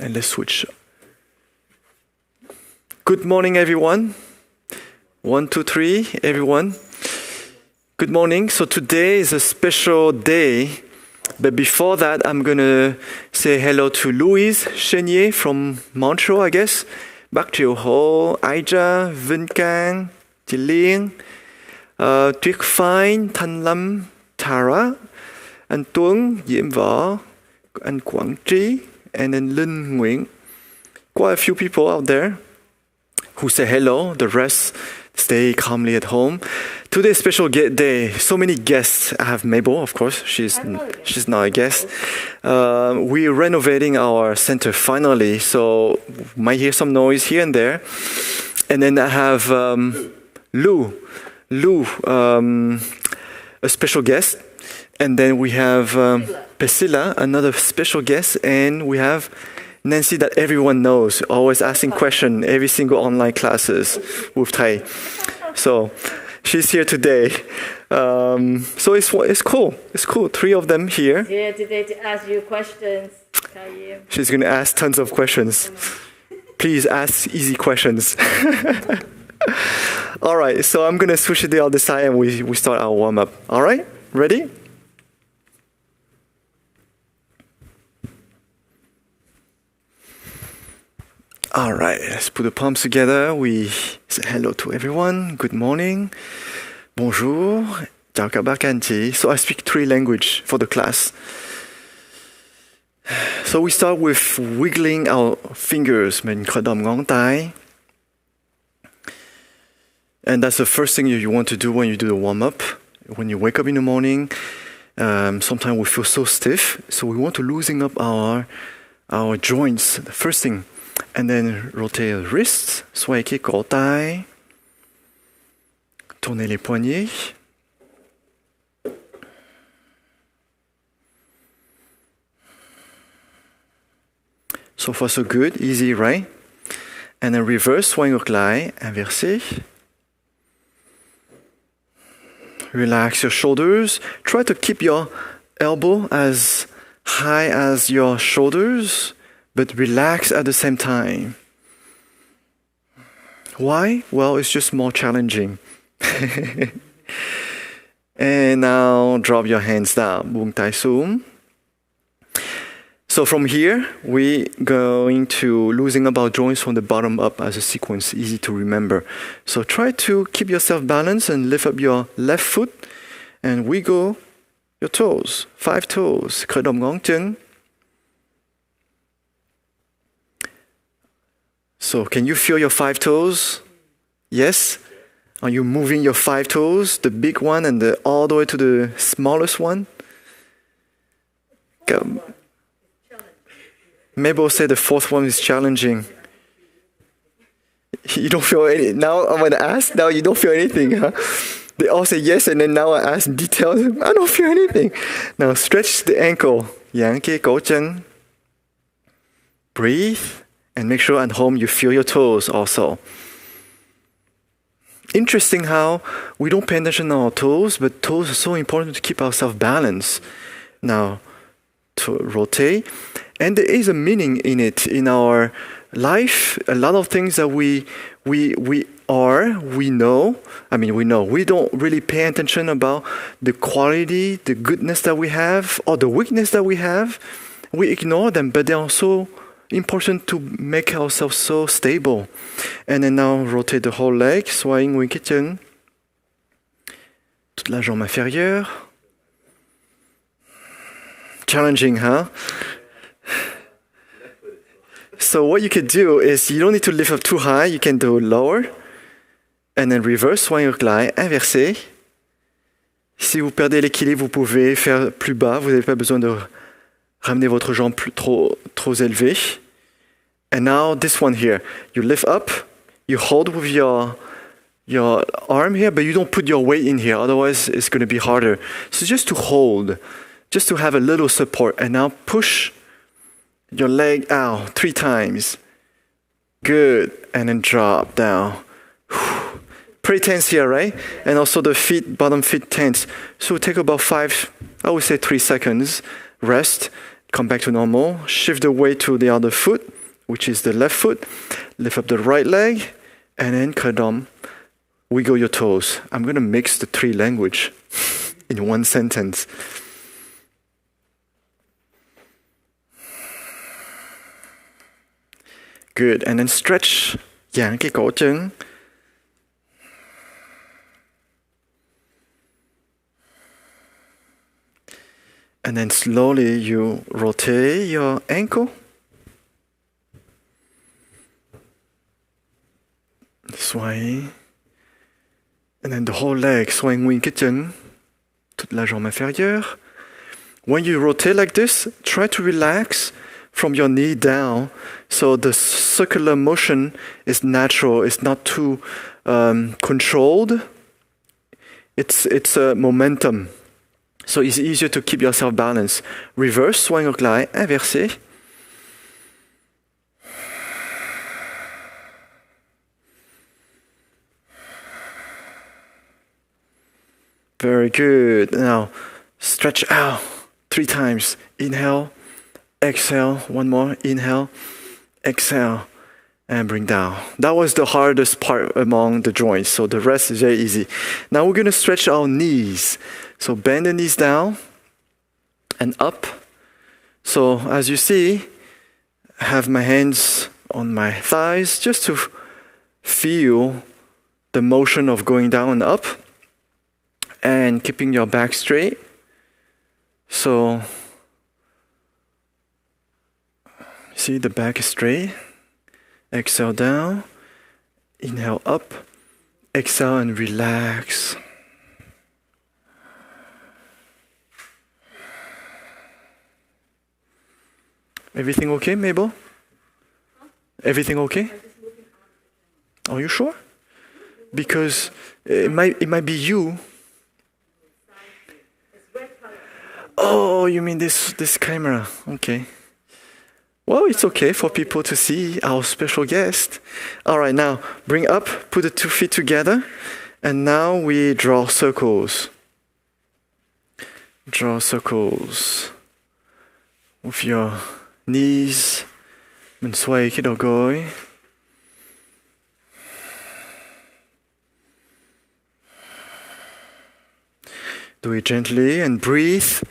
And let's switch. Good morning, everyone. 1, 2, 3, everyone. Good morning. So today is a special day. But before that, I'm going to say hello to Louise Chenier from Montreal, I guess. Bác Triều Hồ, Aija, Vinh Cang, Chị Liên, Tuyết Phine, Thanh Lâm, Tara, anh Tuấn, Diễm Võ, anh Quảng Trí, and then Linh Nguyễn. Quite a few people out there who say hello. The rest stay calmly at home. Today's special day. So many guests. I have Mabel, of course. She's not a guest. We're renovating our center finally, so might hear some noise here and there. And then I have Lou, a special guest. And then we have Priscilla, another special guest, and we have Nancy that everyone knows, always asking questions every single online classes with Tai. So she's here today. So it's cool. It's cool. 3 of them here. Here today to ask you questions. She's going to ask tons of questions. Please ask easy questions. All right. So I'm going to switch to the other side and we start our warm up. All right. Ready? All right, let's put the palms together. We say hello to everyone. Good morning. Bonjour. Chào các bác anh chị. So I speak 3 languages for the class. So we start with wiggling our fingers. Mình khởi động ngón tay. And that's the first thing you want to do when you do the warm-up. When you wake up in the morning, sometimes we feel so stiff. So we want to loosen up our joints. The first thing. And then rotate the wrists, xoay cái cổ tay, tourner les poignets. So far so good, easy, right? And then reverse, xoay ngược lại, inversé. Relax your shoulders. Try to keep your elbow as high as your shoulders, but relax at the same time. Why? Well, it's just more challenging. And now drop your hands down. Buông tay xuống. So from here, we're going to loosen up our joints from the bottom up as a sequence, easy to remember. So try to keep yourself balanced and lift up your left foot and wiggle your toes. 5 toes. Khởi động ngón chân. So can you feel your 5 toes? Yes? Are you moving your 5 toes, the big one and all the way to the smallest one? Mabel said the 4th one is challenging. You don't feel any. Now I'm going to ask. Now you don't feel anything, huh? They all say yes, and then now I ask details. I don't feel anything. Now stretch the ankle. Giãn cái cổ chân. Breathe. And make sure at home you feel your toes also. Interesting how we don't pay attention on our toes, but toes are so important to keep ourselves balanced. Now, to rotate. And there is a meaning in it, in our life. A lot of things that we know. We don't really pay attention about the quality, the goodness that we have, or the weakness that we have. We ignore them, but they're also important to make ourselves so stable. And then now rotate the whole leg, swaying with cái chân. Toute la jambe inférieure. Challenging, huh? So what you could do is you don't need to lift up too high, you can do lower. And then reverse, sway ngược lại, inversé. Si vous perdez l'équilibre, vous pouvez faire plus bas, vous n'avez pas besoin de ramener votre jambe trop élevée. And now this one here. You lift up, you hold with your arm here, but you don't put your weight in here, otherwise it's going to be harder. So just to hold, just to have a little support. And now push your leg out 3 times. Good. And then drop down. Pretty tense here, right? And also the feet, bottom feet tense. So take about 5, I would say 3 seconds. Rest. come back to normal. Shift the weight to the other foot, which is the left foot. Lift up the right leg, and then kadam, wiggle your toes. I'm going to mix the three language in one sentence. Good, and then stretch, giãn cái cổ chân. And then slowly you rotate your ankle. Sway. And then the whole leg, sway nguyên cái chân, toute la jambe inférieure. When you rotate like this, try to relax from your knee down, so the circular motion is natural. It's not too controlled. It's a momentum, so it's easier to keep yourself balanced. Reverse, swing ngược lại, inversé. Very good. Now stretch out 3 times. Inhale. Exhale, one more, inhale, exhale, and bring down. That was the hardest part among the joints, so the rest is very easy. Now we're going to stretch our knees. So bend the knees down and up. So as you see, I have my hands on my thighs just to feel the motion of going down and up and keeping your back straight. So see, the back is straight. Exhale down. Inhale up. Exhale and relax. Everything okay, Mabel? Everything okay? Are you sure? Because it might be you. Oh, you mean this camera? Okay. Well, it's okay for people to see our special guest. All right, now bring up, put the 2 feet together, and now we draw circles. Draw circles with your knees. Mình xoay cái đầu gối. Do it gently and breathe.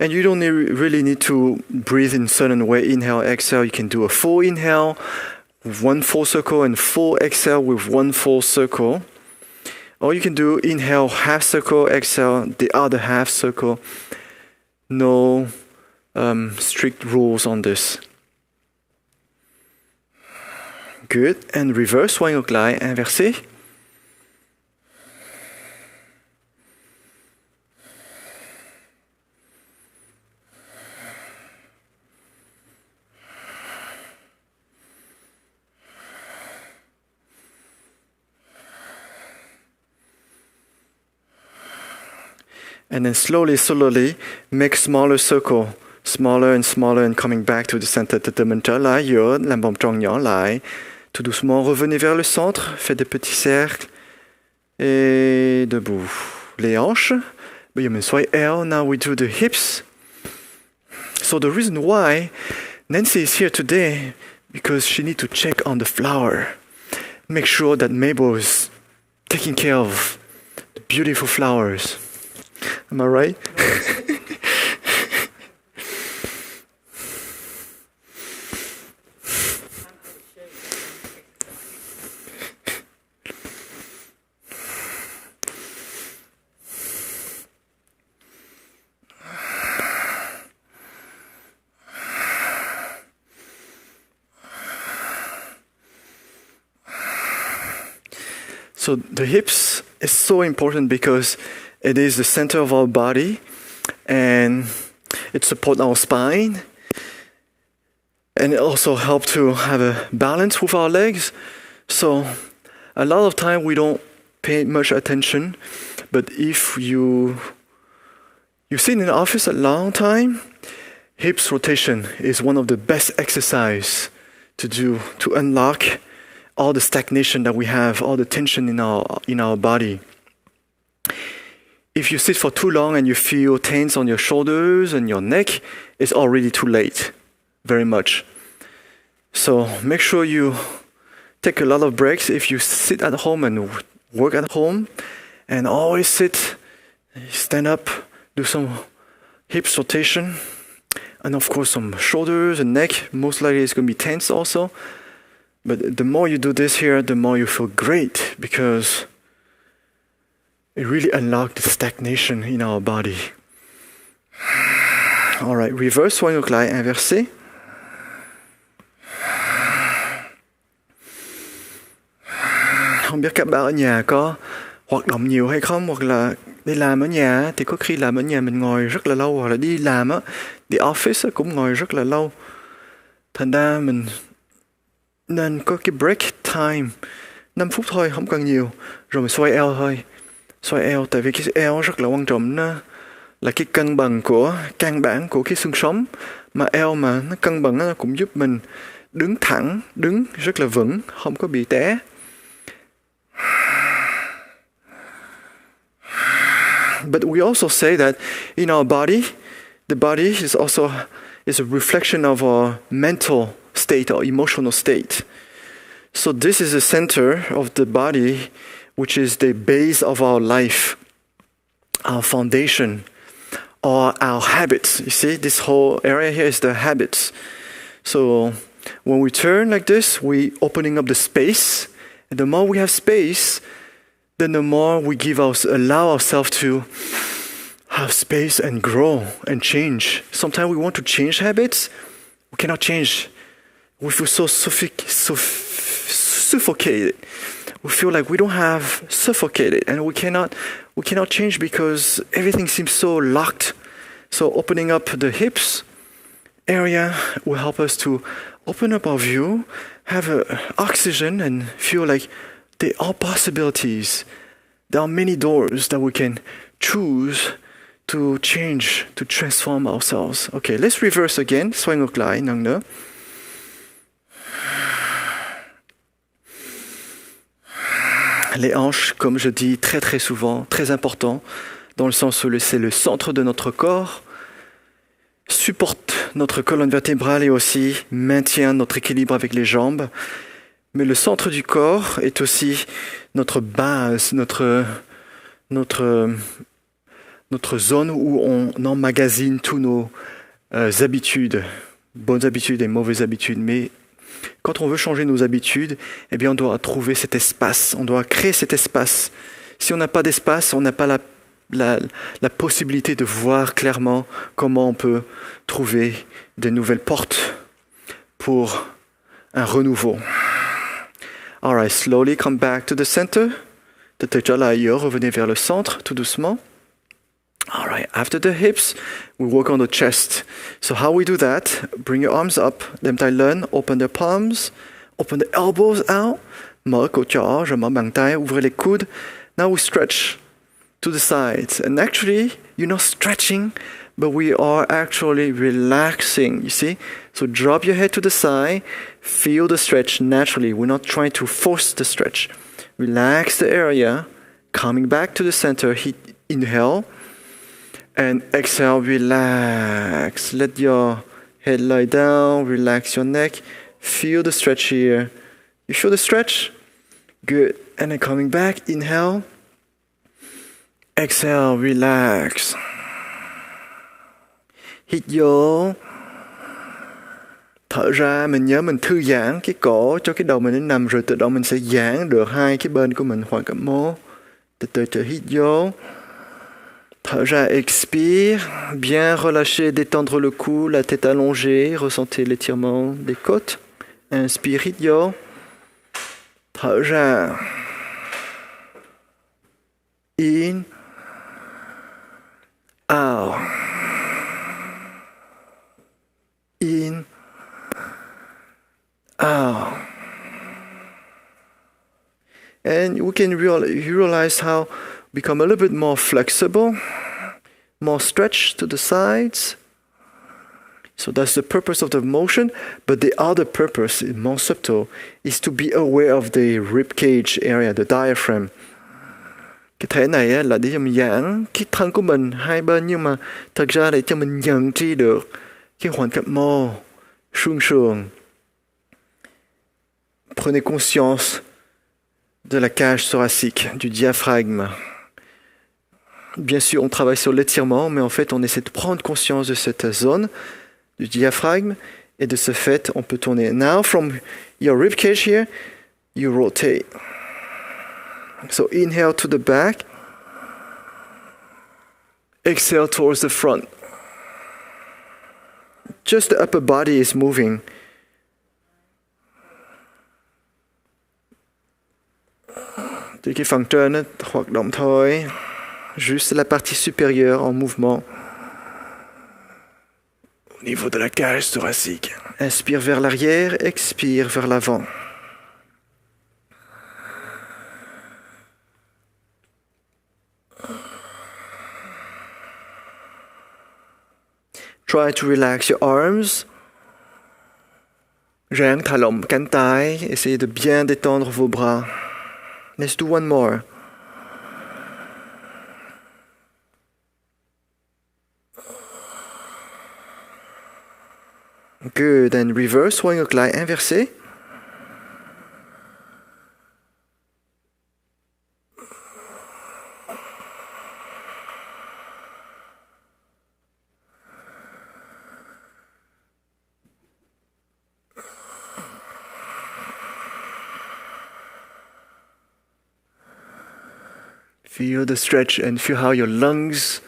And you don't really need to breathe in a certain way. Inhale, exhale. You can do a full inhale with 1 full circle and full exhale with 1 full circle. Or you can do inhale, half circle, exhale, the other half circle. No strict rules on this. Good. And reverse, swing ngược lại, inversé. And then slowly, make smaller circle, smaller and coming back to the center. Từ mình trở lại giữa, làm vòng tròn nhỏ lại. Tout doucement, revenez vers le centre, faites des petits cercles. Et debout. Les hanches. Bây giờ mình xoay eo. Now we do the hips. So the reason why Nancy is here today, because she needs to check on the flower. Make sure that Mabel is taking care of the beautiful flowers. Am I right? So the hips is so important because it is the center of our body and it supports our spine, and it also helps to have a balance with our legs. So a lot of time we don't pay much attention, but if you sit in the office a long time, hips rotation is one of the best exercise to do to unlock all the stagnation that we have, all the tension in our body. if you sit for too long and you feel tense on your shoulders and your neck, it's already too late, very much. So make sure you take a lot of breaks. If you sit at home and work at home, and always sit, stand up, do some hips rotation, and of course some shoulders and neck. Most likely it's going to be tense also. But the more you do this here, the more you feel great, because it really unlocks the stagnation in our body. Alright, reverse xoay ngược lại, inversé. Không biết các bạn ở nhà có hoạt động nhiều hay không, hoặc là đi làm ở nhà thì có khi làm ở nhà mình ngồi rất là lâu, hoặc là đi làm á, đi office cũng ngồi rất là lâu. Thành ra mình nên có cái break time 5 phút thôi, không cần nhiều, rồi mình xoay eo thôi. Xoay eo, tại vì cái eo rất là quan trọng, nó là cái cân bằng của căn bản của cái xương sống, mà eo mà nó cân bằng nó cũng giúp mình đứng thẳng, đứng rất là vững, không có bị té. But we also say that in our body, the body is a reflection of our mental state or emotional state. So this is the center of the body, which is the base of our life, our foundation, or our habits. You see, this whole area here is the habits. So when we turn like this, we opening up the space, and the more we have space, then the more we allow ourselves to have space and grow and change. Sometimes we want to change habits, we cannot change. We feel so suffocated. We feel like we don't have suffocated, and we cannot change because everything seems so locked. So opening up the hips area will help us to open up our view, have oxygen, and feel like there are possibilities. There are many doors that we can choose to change, to transform ourselves. Okay, let's reverse again. Xoay ngược lại lần nữa. Les hanches, comme je dis très très souvent, très important, dans le sens où c'est le centre de notre corps, supporte notre colonne vertébrale et aussi maintient notre équilibre avec les jambes. Mais le centre du corps est aussi notre base, notre zone où on emmagasine tous nos habitudes, bonnes habitudes et mauvaises habitudes. Mais quand on veut changer nos habitudes, eh bien on doit trouver cet espace, on doit créer cet espace. Si on n'a pas d'espace, on n'a pas la possibilité de voir clairement comment on peut trouver de nouvelles portes pour un renouveau. Alright, slowly come back to the center. Peut-être déjà là ailleurs, revenez vers le centre, tout doucement. Alright, after the hips, we work on the chest. So how we do that, bring your arms up, đem tay lên, open the palms, open the elbows out, mở cổ trỏ, rồi mở bàn tay, ouvrez les coudes. Now we stretch to the sides. And actually, you're not stretching, but we are actually relaxing, you see? So drop your head to the side, feel the stretch naturally. We're not trying to force the stretch. Relax the area, coming back to the center, inhale, and exhale, relax. Let your head lie down, relax your neck, feel the stretch here. You feel the stretch? Good. And then coming back, inhale, exhale, relax. Hít vô, thở ra. Mình nhớ mình thư giãn cái cổ cho cái đầu mình nó nằm, rồi tự động mình sẽ giãn được hai cái bên của mình khoảng cảm mô. Từ từ hít vô, thở ra, expire, bien relâcher, détendre le cou, la tête allongée, ressentez l'étirement des côtes. Inspire, hít vô, thở ra, in, out, in, out. And we can realize how become a little bit more flexible, more stretch to the sides. So that's the purpose of the motion. But the other purpose, more subtle, is to be aware of the rib cage area, the diaphragm. Cái thể này á, là để cho mình giãn cái thân của mình hai bên, nhưng mà thật ra để cho mình nhận tri được cái khoảng cách mô, xương sườn. Prenez conscience de la cage thoracique, du diaphragme. Bien sûr, on travaille sur l'étirement, mais en fait, on essaie de prendre conscience de cette zone du diaphragme, et de ce fait, on peut tourner. Now, from your rib cage here, you rotate. So inhale to the back, exhale towards the front. Just the upper body is moving. Thì cái phần trên nó hoạt động thôi. Juste la partie supérieure en mouvement. Au niveau de la cage thoracique. Inspire vers l'arrière, expire vers l'avant. Try to relax your arms. Ráng thả lỏng cánh tay. Essayez de bien détendre vos bras. Let's do one more. Good. And reverse, xoay ngược lại, inversé. Feel the stretch and feel how your lungs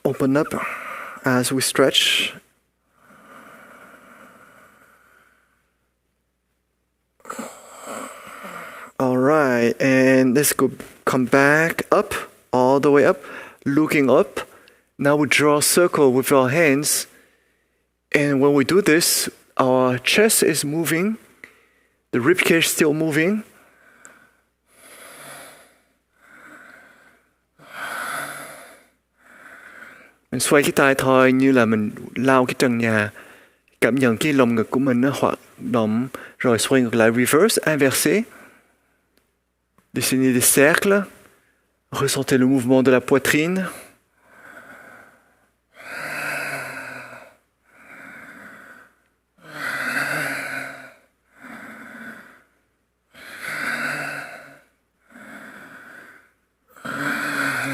open up as we stretch. All right, and let's come back up, all the way up, looking up. Now we draw a circle with our hands, and when we do this, our chest is moving, the ribcage is still moving. Mình xoay cái tay thôi, như là mình lao cái trần nhà. Cảm nhận cái lồng ngực của mình nó hoạt động, rồi xoay ngược lại, reverse, inversé. Dessinez des cercles. Ressentez le mouvement de la poitrine.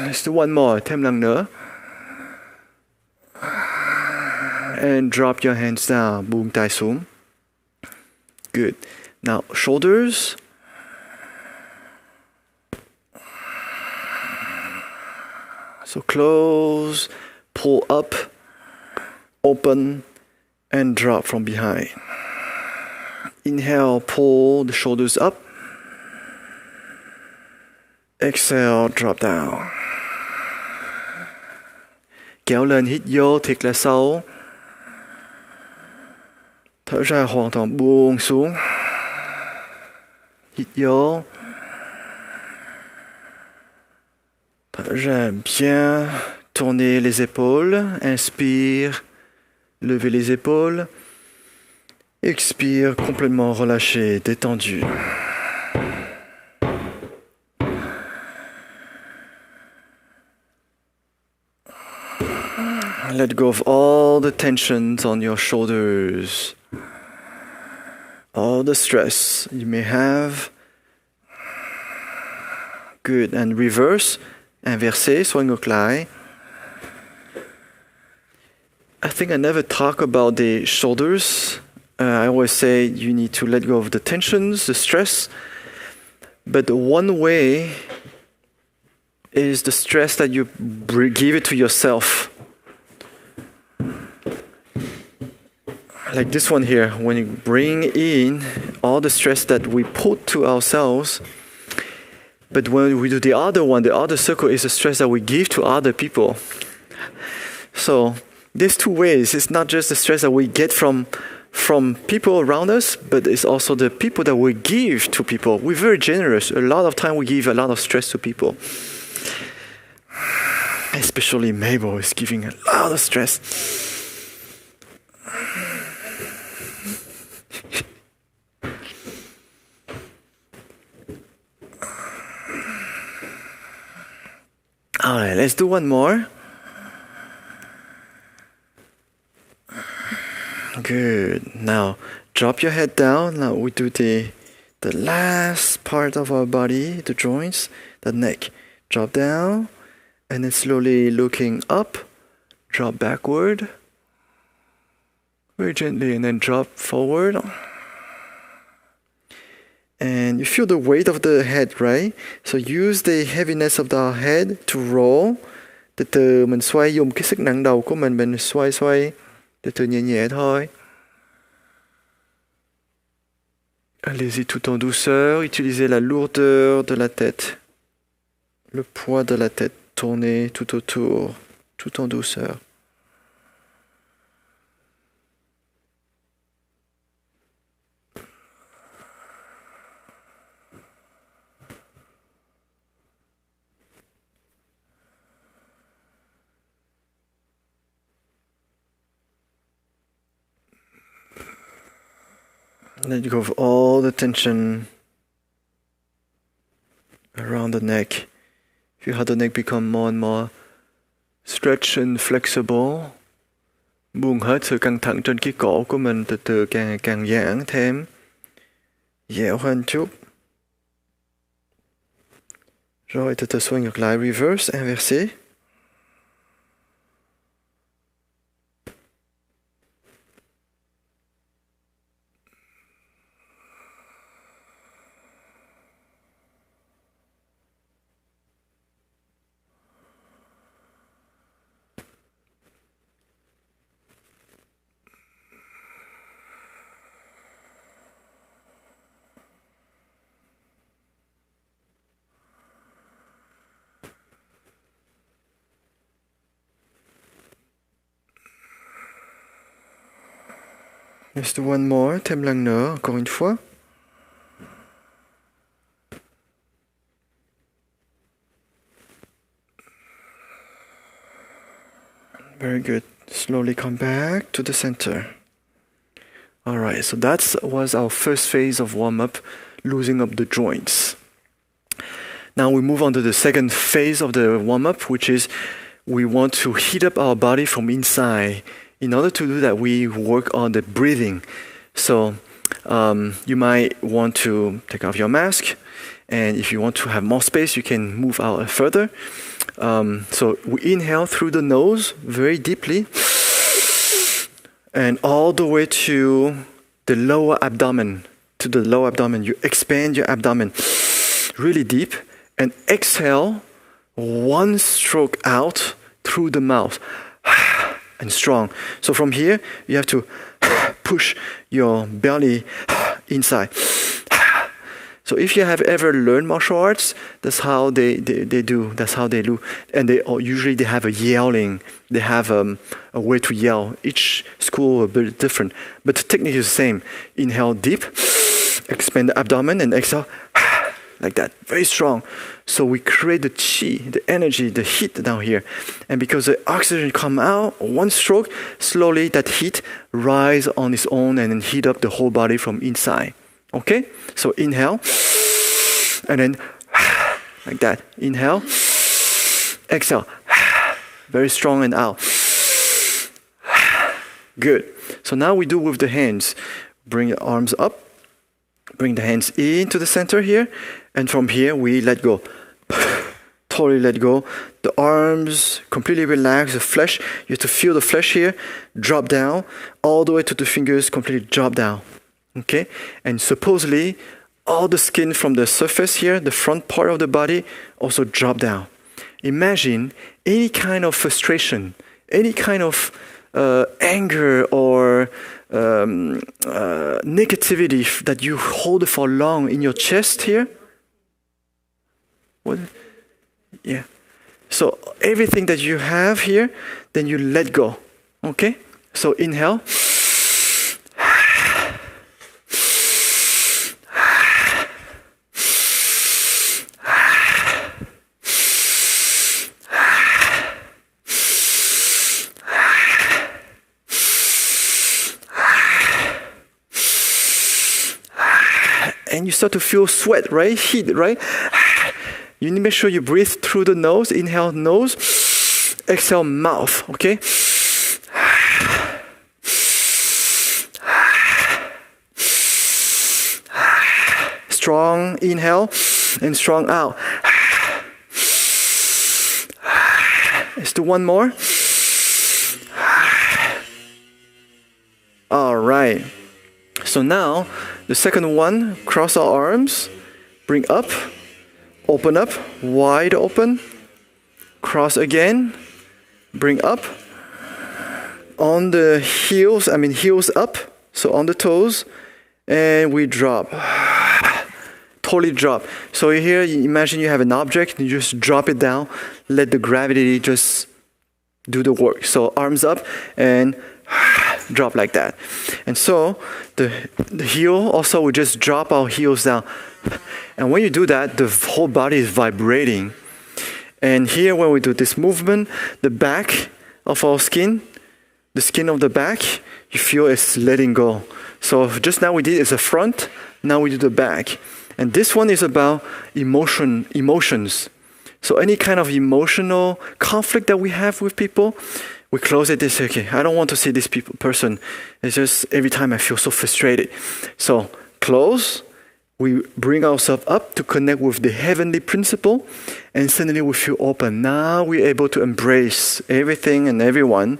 Let's do one more, thêm lần nữa. And drop your hands down. Buông tay xuống. Good. Now, shoulders. So close, pull up, open, and drop from behind. Inhale, pull the shoulders up. Exhale, drop down. Kéo lên, hít vô thiệt là sâu. Thở ra hoàn toàn buông xuống. Hít vô. Thở ra bien. Tournez les épaules. Inspire. Levez les épaules. Expire, complètement relâché, détendu. Let go of all the tensions on your shoulders. All the stress you may have. Good. And reverse. Inversé, xoay ngược lại. I think I never talk about the shoulders. I always say you need to let go of the tensions, the stress. But one way is the stress that you give it to yourself. Like this one here, when you bring in all the stress that we put to ourselves, but when we do the other one, the other circle is the stress that we give to other people. So there's two ways. It's not just the stress that we get from people around us, but it's also the people that we give to people. We're very generous. A lot of time we give a lot of stress to people. Especially Mabel is giving a lot of stress. let's do one more. Good. Now, drop your head down. Now we do the last part of our body, the joints, the neck. Drop down, and then slowly looking up, drop backward, very gently, and then drop forward. And you feel the weight of the head, right? So use the heaviness of the head to roll. Từ từ mình xoay, dùng cái sức nặng đầu của mình xoay, từ từ nhẹ nhẹ thôi. Allez-y tout en douceur, utilisez la lourdeur de la tête, le poids de la tête, tournez tout autour, tout en douceur. Let go of all the tension around the neck. Feel how the neck become more and more stretched and flexible. Buông hết sự căng thẳng trên cái cổ của mình, từ từ càng càng giãn thêm, dẻo hơn chút. Rồi từ từ xoay ngược lại, reverse, inversé. Let's do one more, thêm lần nữa, encore une fois. Very good. Slowly come back to the center. Alright, so that was our first phase of warm-up, loosening up the joints. Now we move on to the second phase of the warm-up, which is we want to heat up our body from inside. In order to do that, we work on the breathing. So you might want to take off your mask, and if you want to have more space, you can move out further. So we inhale through the nose very deeply, and all the way to the lower abdomen. To the lower abdomen, you expand your abdomen really deep, and exhale one stroke out through the mouth. And strong. So from here, you have to push your belly inside. So if you have ever learned martial arts, that's how they do. That's how they do. And usually they have a yelling. They have a way to yell. Each school a bit different. But the technique is the same. Inhale deep, expand the abdomen, and exhale like that. Very strong. So we create the chi, the energy, the heat down here. And because the oxygen come out, one stroke, slowly that heat rise on its own and then heat up the whole body from inside. Okay? So inhale. And then like that. Inhale. Exhale. Very strong and out. Good. So now we do with the hands. Bring the arms up. Bring the hands into the center here. And from here, we let go. Totally let go. The arms completely relax. The flesh, you have to feel the flesh here. Drop down. All the way to the fingers, completely drop down. Okay? And supposedly, all the skin from the surface here, the front part of the body, also drop down. Imagine any kind of frustration, any kind of anger or negativity that you hold for long in your chest here. What? Yeah. So everything that you have here, then you let go. Okay? So inhale. And you start to feel sweat, right? Heat, right? You need to make sure you breathe through the nose. Inhale nose, exhale mouth, okay? Strong inhale and strong out. Let's do one more. All right. So now, the second one, cross our arms, bring up, open up, wide open, cross again, bring up, on the heels, heels up, so on the toes, and we drop. Totally drop. So here, imagine you have an object, you just drop it down, let the gravity just do the work. So arms up and drop like that. And so the heel also, we just drop our heels down. And when you do that, the whole body is vibrating. And here when we do this movement, the back of our skin, the skin of the back, you feel it's letting go. So just now we did is the front, now we do the back. And this one is about emotions. So any kind of emotional conflict that we have with people, we close it and say, okay, I don't want to see this person. It's just every time I feel so frustrated. So close, we bring ourselves up to connect with the heavenly principle, and suddenly we feel open. Now we're able to embrace everything and everyone.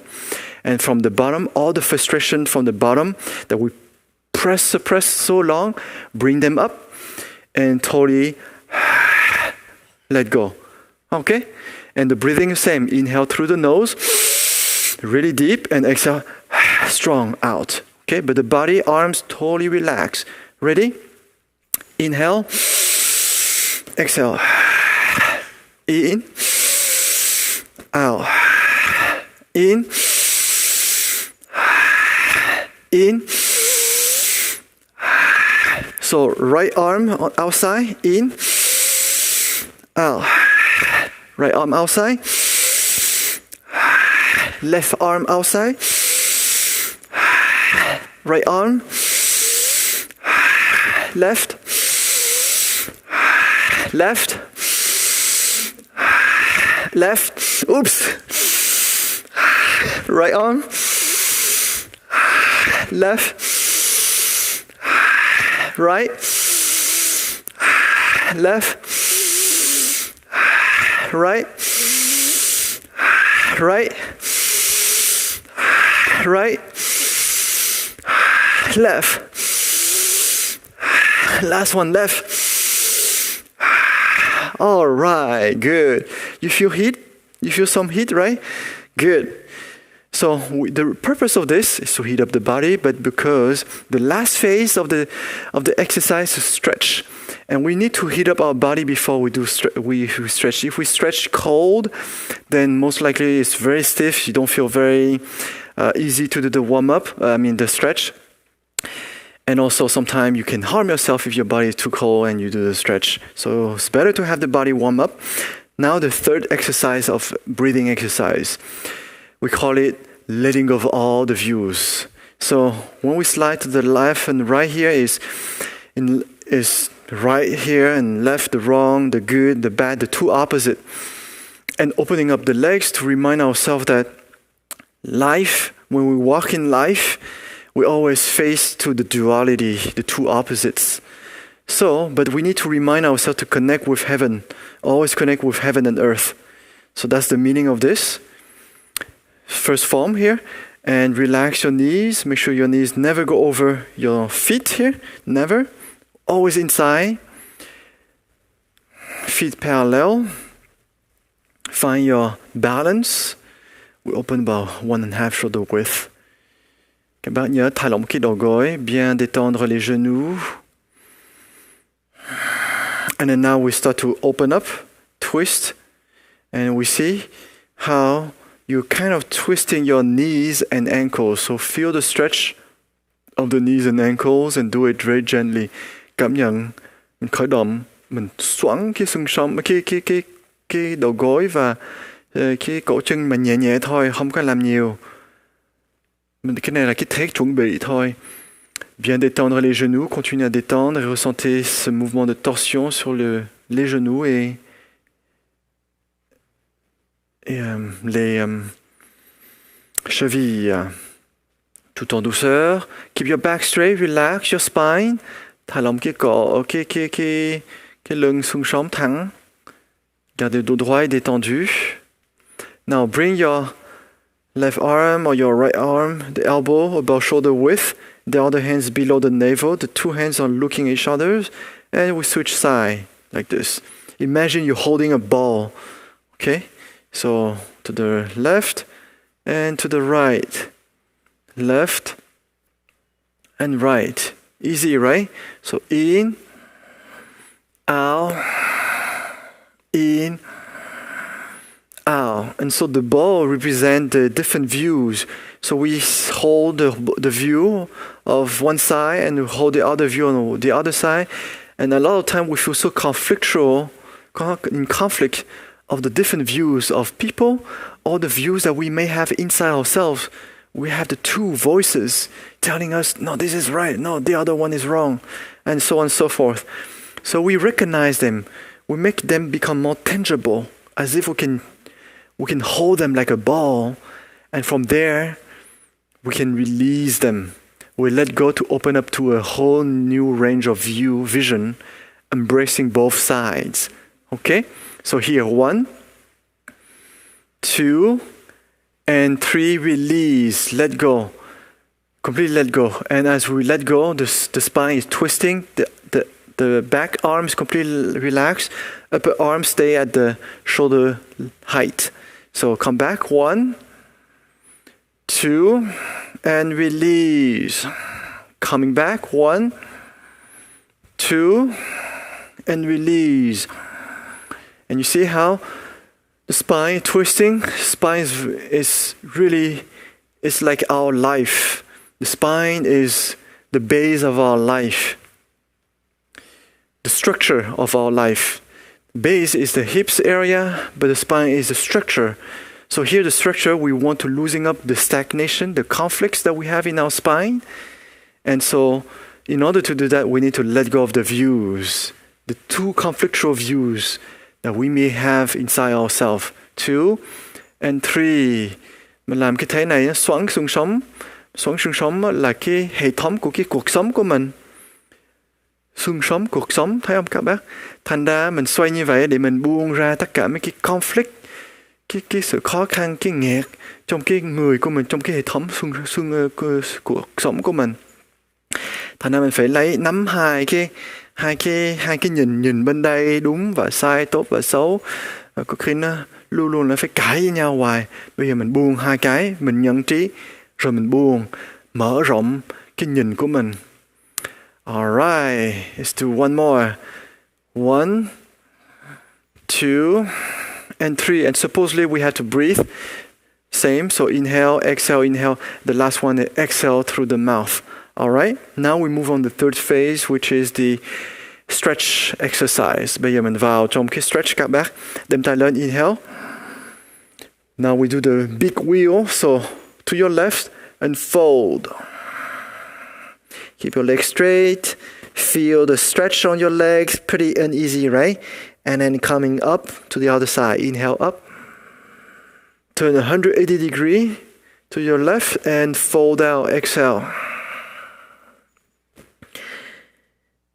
And from the bottom, all the frustration from the bottom that we suppress so long, bring them up and totally let go. Okay? And the breathing is same. Inhale through the nose, really deep, and exhale, strong out. Okay? But the body, arms totally relax. Ready? Inhale, exhale, in, out, in, in. So right arm outside, in, out. Right arm outside. Left arm outside. Right arm. Left. Left. Left. Oops. Right arm. Left. Right. Left. Right. Right. Right. Left. Last one, left. All right, good. You feel heat? You feel some heat, right? Good. So the purpose of this is to heat up the body, but because the last phase of the exercise is stretch. And we need to heat up our body before we stretch. If we stretch cold, then most likely it's very stiff. You don't feel very easy to do the warm-up, the stretch. And also sometimes you can harm yourself if your body is too cold and you do the stretch. So it's better to have the body warm up. Now the third exercise of breathing exercise. We call it letting go of all the views. So when we slide to the left and right here is right here and left, the wrong, the good, the bad, the two opposite. And opening up the legs to remind ourselves that life, when we walk in life, we always face to the duality, the two opposites. So, but we need to remind ourselves to connect with heaven, always connect with heaven and earth. So that's the meaning of this. First form here, and relax your knees. Make sure your knees never go over your feet here, never. Always inside. Feet parallel. Find your balance. We open about 1.5 shoulder width. Các bạn nhớ thả lỏng cái đầu gối, bien détendre les genoux. And then now we start to open up, twist, and we see how you're kind of twisting your knees and ankles. So feel the stretch of the knees and ankles and do it very gently. Cảm nhận mình khởi động, mình xoắn cái xương sống, cái đầu gối và cái cổ chân mà nhẹ nhẹ thôi, không có làm nhiều. Cái này là cái thế chuẩn bị thôi. Bien détendre les genoux, continuez à détendre et ressentez ce mouvement de torsion sur les genoux et les chevilles tout en douceur. Keep your back straight, relax your spine. Thả lỏng cái lưng xương sống thẳng. Gardez le dos droit et détendu. Now bring your left arm or your right arm, the elbow about shoulder width. The other hand's below the navel. The two hands are looking at each other. And we switch side like this. Imagine you're holding a ball. Okay? So to the left and to the right. Left and right. Easy, right? So in, out, in, out. And so the ball represents the different views. So we hold the view of one side and we hold the other view on the other side. And a lot of time we feel so in conflict of the different views of people or the views that we may have inside ourselves. We have the two voices telling us, no, this is right, no, the other one is wrong, and so on and so forth. So we recognize them. We make them become more tangible, as if we can hold them like a ball, and from there, we can release them. We let go to open up to a whole new range of vision, embracing both sides. Okay? So here, 1, 2, and 3, release, let go. Completely let go. And as we let go, the spine is twisting, the back arm is completely relaxed, upper arm stay at the shoulder height. So come back, 1, 2, and release. Coming back, 1, 2, and release. And you see how the spine twisting? Spine is really, it's like our life. The spine is the base of our life. The structure of our life. Base is the hips area, but the spine is the structure. So here the structure, we want to loosen up the stagnation, the conflicts that we have in our spine. And so in order to do that, we need to let go of the views, the two conflictual views that we may have inside ourselves. 2 and 3. Mình làm cái thế này, xoắn xương sống. Xoắn xương sống là cái hệ thống của cái cuộc sống của mình. Xương sống, cuộc sống, thấy không các bác? Thành ra mình xoay như vậy để mình buông ra tất cả mấy cái conflict, cái sự khó khăn, cái nghẹt trong cái người của mình, trong cái hệ thống cuộc sống của mình. Thành ra mình phải nắm hai cái nhìn bên đây, đúng và sai, tốt và xấu. Có khi nó luôn luôn là phải cãi với nhau hoài. Bây giờ mình buông hai cái, mình nhận trí, rồi mình buông, mở rộng cái nhìn của mình. Alright, let's do one more. 1, 2, and 3. And supposedly we have to breathe. Same, so inhale, exhale. The last one is exhale through the mouth. Alright, now we move on to the third phase, which is the stretch exercise. Bây giờ mình vào trong cái stretch các bác. Đem tay lên, inhale. Now we do the big wheel. So to your left and fold. Keep your legs straight. Feel the stretch on your legs. Pretty uneasy, right? And then coming up to the other side. Inhale up. Turn 180 degrees to your left and fold out. Exhale.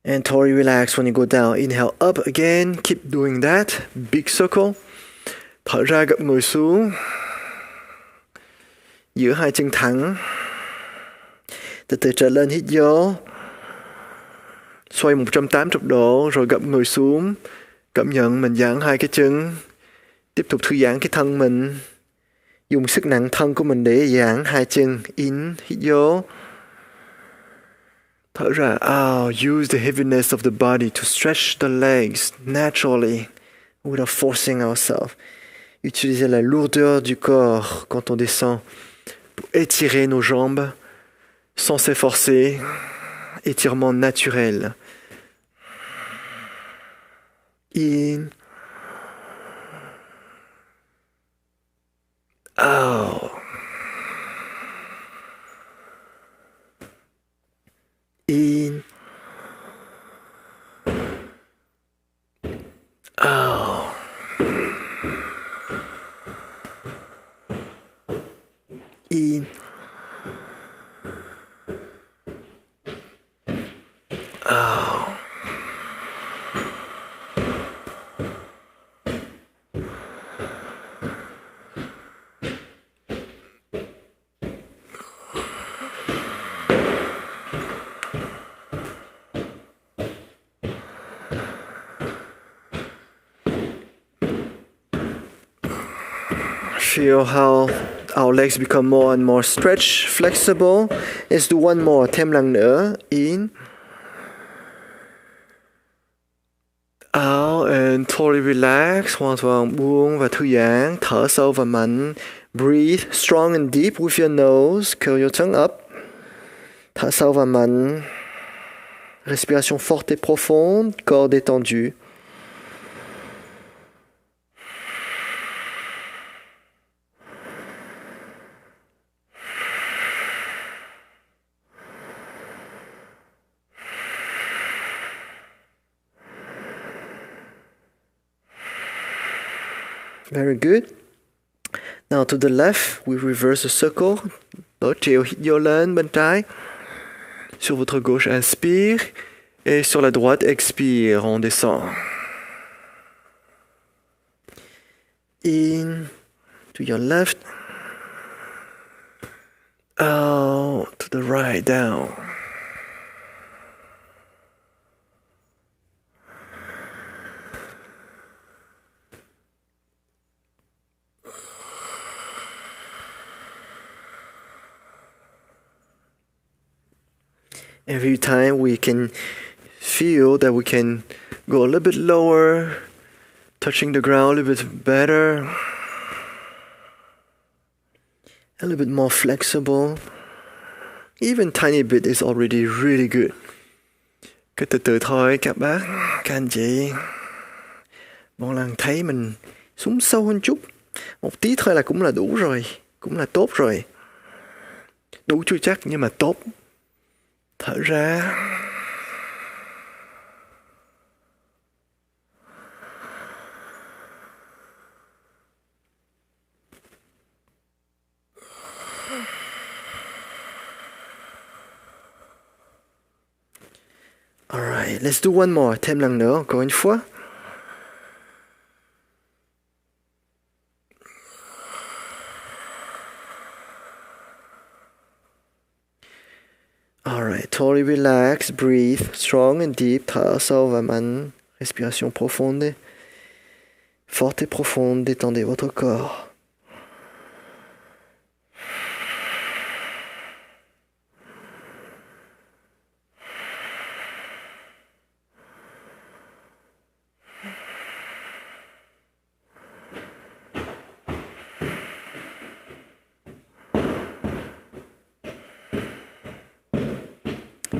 And totally relax when you go down. Inhale up again. Keep doing that. Big circle. Thở ra, gập người xuống. Giữ hai chân thẳng. Từ từ trở lên, hít vô. Xoay 180 độ rồi gập người xuống. Cảm nhận mình giãn hai cái chân. Tiếp tục thư giãn cái thân mình. Dùng sức nặng thân của mình để giãn hai chân. In, hít vô. Thở ra, out. Use the heaviness of the body to stretch the legs naturally without forcing ourselves. Utilisez la lourdeur du corps quand on descend pour étirer nos jambes sans s'efforcer. Étirement naturel. In. Out. In. Out. Oh. Feel how our legs become more and more stretched, flexible. Let's do one more. Thêm lần nữa. In. Out and totally relax. Hoàn toàn buông và thư giãn. Thở sâu và mạnh. Breathe strong and deep with your nose. Curl your tongue up. Thở sâu và mạnh. Respiration forte et profonde. Corps détendu. Very good. Now to the left, we reverse the circle. Đổ chiều hít vô lên bên trái. Sur votre gauche, inspire. Et sur la droite, expire. On descend. In to your left. Out to the right, down. Every time we can feel that we can go a little bit lower, touching the ground a little bit better, a little bit more flexible. Even tiny bit is already really good. Cứ từ từ thôi các bác, các anh chị. Mỗi lần thấy mình xuống sâu hơn chút, một tí thôi là cũng là đủ rồi, cũng là tốt rồi. Đủ chưa chắc nhưng mà tốt. Thở ra. Alright, let's do one more. Thêm lần nữa, encore une fois. Alright, totally relax, breathe, strong and deep, thở sâu và mạnh, respiration profonde, forte et profonde, détendez votre corps.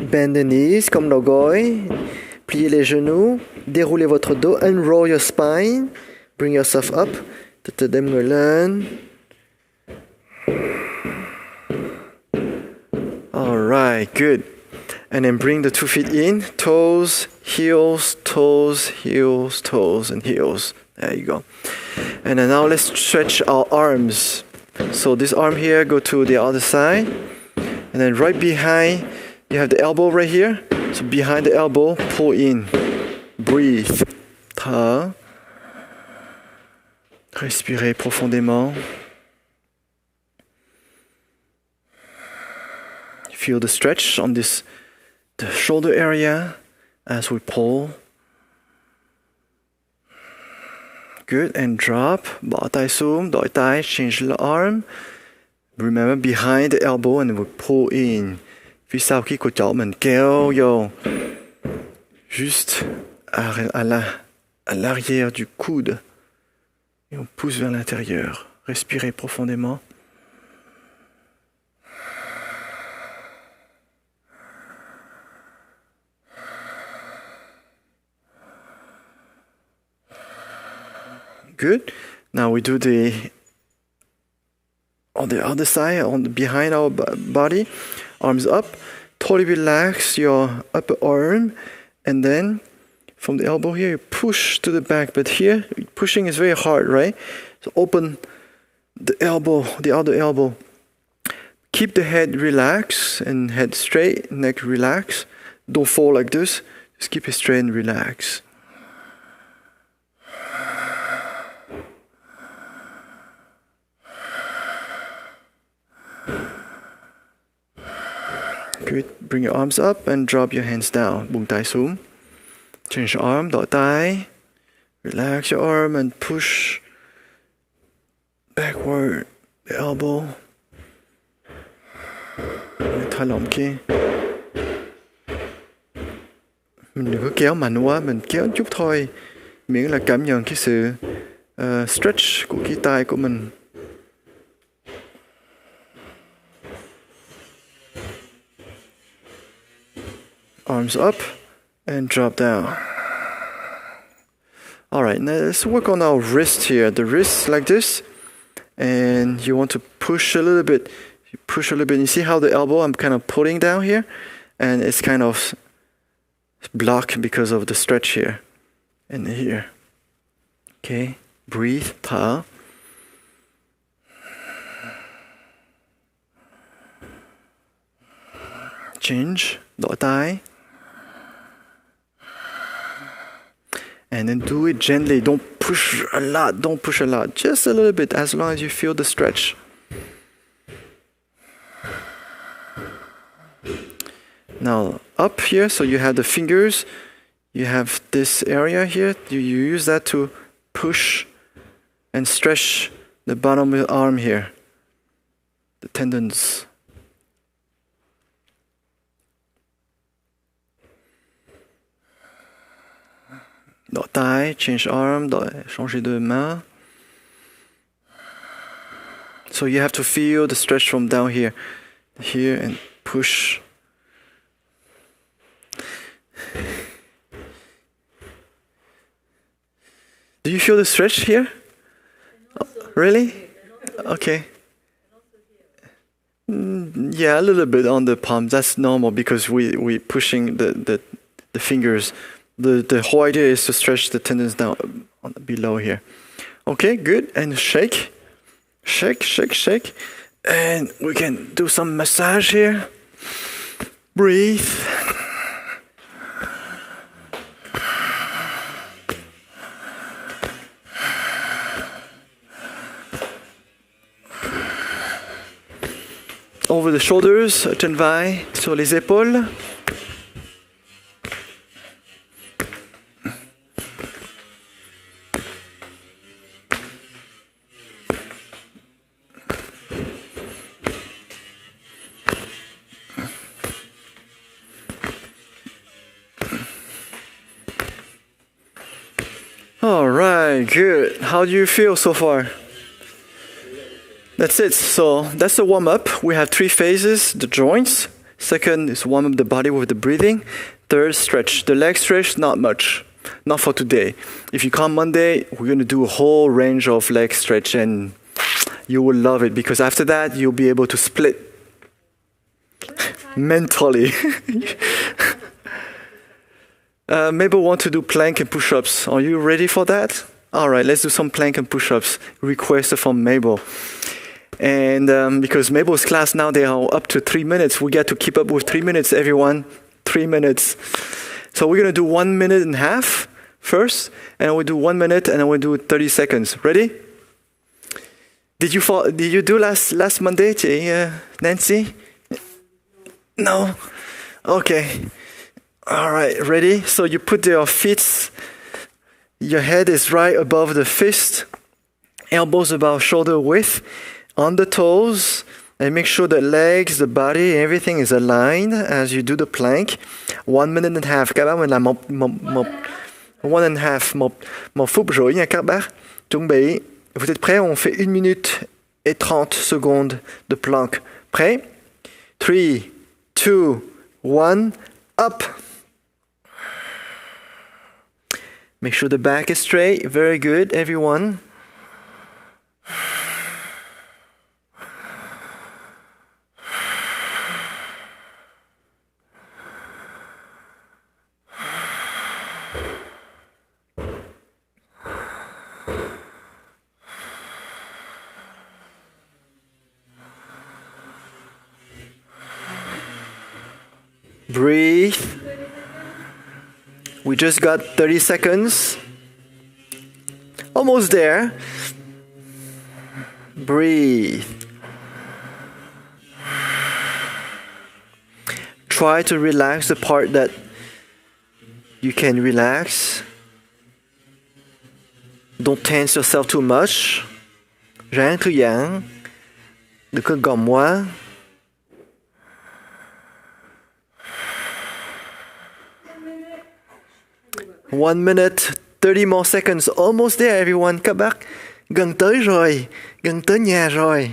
Bend the knees comme nos gối. Pliez les genoux. Déroulez votre dos. Unroll your spine. Bring yourself up. Tự đem người lên. Alright, good. And then bring the 2 feet in. Toes, heels, toes, heels, toes, and heels. There you go. And then now let's stretch our arms. So this arm here, go to the other side. And then right behind, you have the elbow right here. So behind the elbow, pull in. Breathe. Thở. Respirez profondément. Feel the stretch on the shoulder area as we pull. Good, and drop. Bỏ tay xuống, đổi tay, change the arm. Remember behind the elbow and we pull in. Phía sau khi cổ trỏ mình kéo vô. Juste à l'arrière du coude. Et on pousse vers l'intérieur. Respirez profondément. Good. Now we do on the other side, behind our body, arms up. Totally relax your upper arm, and then from the elbow here, you push to the back. But here, pushing is very hard, right? So open the elbow, the other elbow. Keep the head relaxed and head straight, neck relaxed. Don't fall like this. Just keep it straight and relax. Good. Bring your arms up and drop your hands down. Buông tay xuống. Change arm, đổi tay. Relax your arm and push backward the elbow. Thả lỏng kia. Mình đừng có kéo mạnh quá, mình kéo chút thôi. Miễn là cảm nhận cái sự stretch của cái tay của mình. Arms up and drop down. Alright, now let's work on our wrist here. The wrist like this. And you want to push a little bit. You push a little bit. You see how the elbow, I'm kind of pulling down here? And it's kind of blocked because of the stretch here. And here. Okay, breathe, thở. Change, đổi tay. And then do it gently. Don't push a lot. Don't push a lot. Just a little bit, as long as you feel the stretch. Now, up here, so you have the fingers. You have this area here. You use that to push and stretch the bottom of the arm here. The tendons. Đổi tay, change arm, changer de main. So you have to feel the stretch from down here. Here and push. Do you feel the stretch here? Really? Okay. Yeah, a little bit on the palm. That's normal because we pushing the fingers. The whole idea is to stretch the tendons down below here. Okay, good. And shake. Shake, shake, shake. And we can do some massage here. Breathe. Over the shoulders, chân vai sur les épaules. All right, good. How do you feel so far? That's it. So that's the warm-up. We have 3 phases. The joints. Second is warm up the body with the breathing. Third, stretch. The leg stretch, not much. Not for today. If you come Monday, we're going to do a whole range of leg stretch and you will love it because after that, you'll be able to split mentally. Mabel want to do plank and push-ups. Are you ready for that? All right, let's do some plank and push-ups. Requested from Mabel. And because Mabel's class now, they are up to 3 minutes. We get to keep up with 3 minutes, everyone. 3 minutes. So we're going to do 1 minute and a half first. And we'll do 1 minute and then we'll do 30 seconds. Ready? Did you do last Monday, Nancy? No? Okay. All right, ready? So you put your feet, your head is right above the fist, elbows about shoulder width, on the toes, and make sure the legs, the body, everything is aligned as you do the plank. 1 minute and a half. Các bác mình làm một 1 and a half, một phút rưỡi nha các bác. Chuẩn bị. Vous êtes prêts? On fait 1 minute et 30 secondes de plank. Prêt? 3, 2, 1, up. Make sure the back is straight. Very good, everyone. Breathe. We just got 30 seconds. Almost there. Breathe. Try to relax the part that you can relax. Don't tense yourself too much. Ráng thư giãn. Đừng có gồng quá. One minute, 30 more seconds. Almost there, everyone. Các bác gần tới rồi. Gần tới nhà rồi.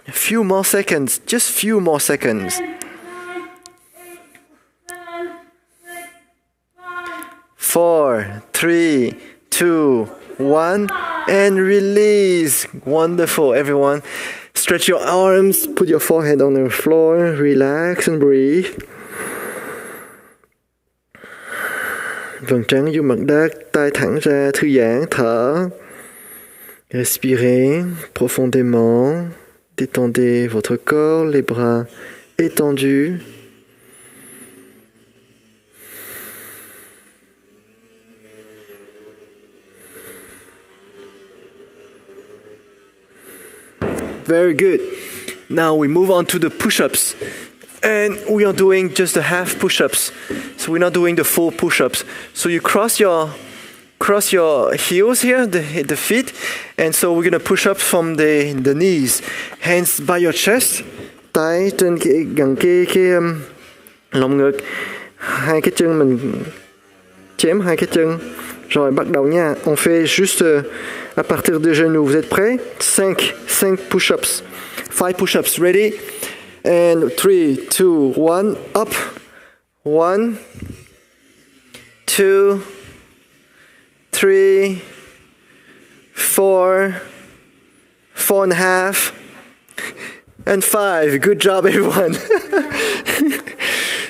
A few more seconds. Just few more seconds. 4, 3, 2, 1, and release. Wonderful, everyone. Stretch your arms, put your forehead on the floor, relax and breathe. Vầng trán vô mặt đất, tay thẳng ra, thư giãn, thở. Respirez profondément. Détendez votre corps, les bras étendus. Very good. Now we move on to the push-ups. And we are doing just the half push-ups. So we're not doing the full push-ups. So you cross your heels here, the feet. And so we're going to push up from the knees. Hands by your chest. Tay trên gần cái lồng ngực. Hai cái chân mình chém hai cái chân. Rồi bắt đầu nha. On fait juste à partir des genoux. Vous êtes prêts? 5 push-ups. 5 push-ups. Ready? And 3, 2, 1. Up. 1, 2, 3, 4, 4.5, and 5. Good job, everyone.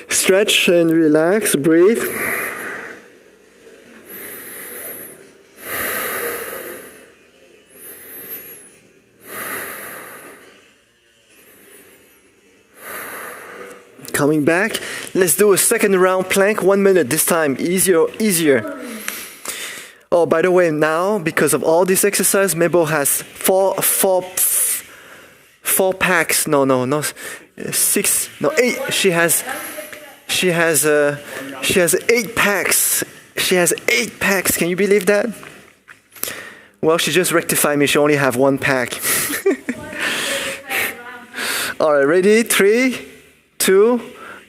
Stretch and relax. Breathe. Coming back, let's do a second round plank, 1 minute this time, easier. Oh, by the way, now, because of all this exercise, Mabel has four packs, no, 6, no, 8, she has 8 packs, can you believe that? Well, she just rectified me, she only have 1 pack. Alright, ready, 3, 2,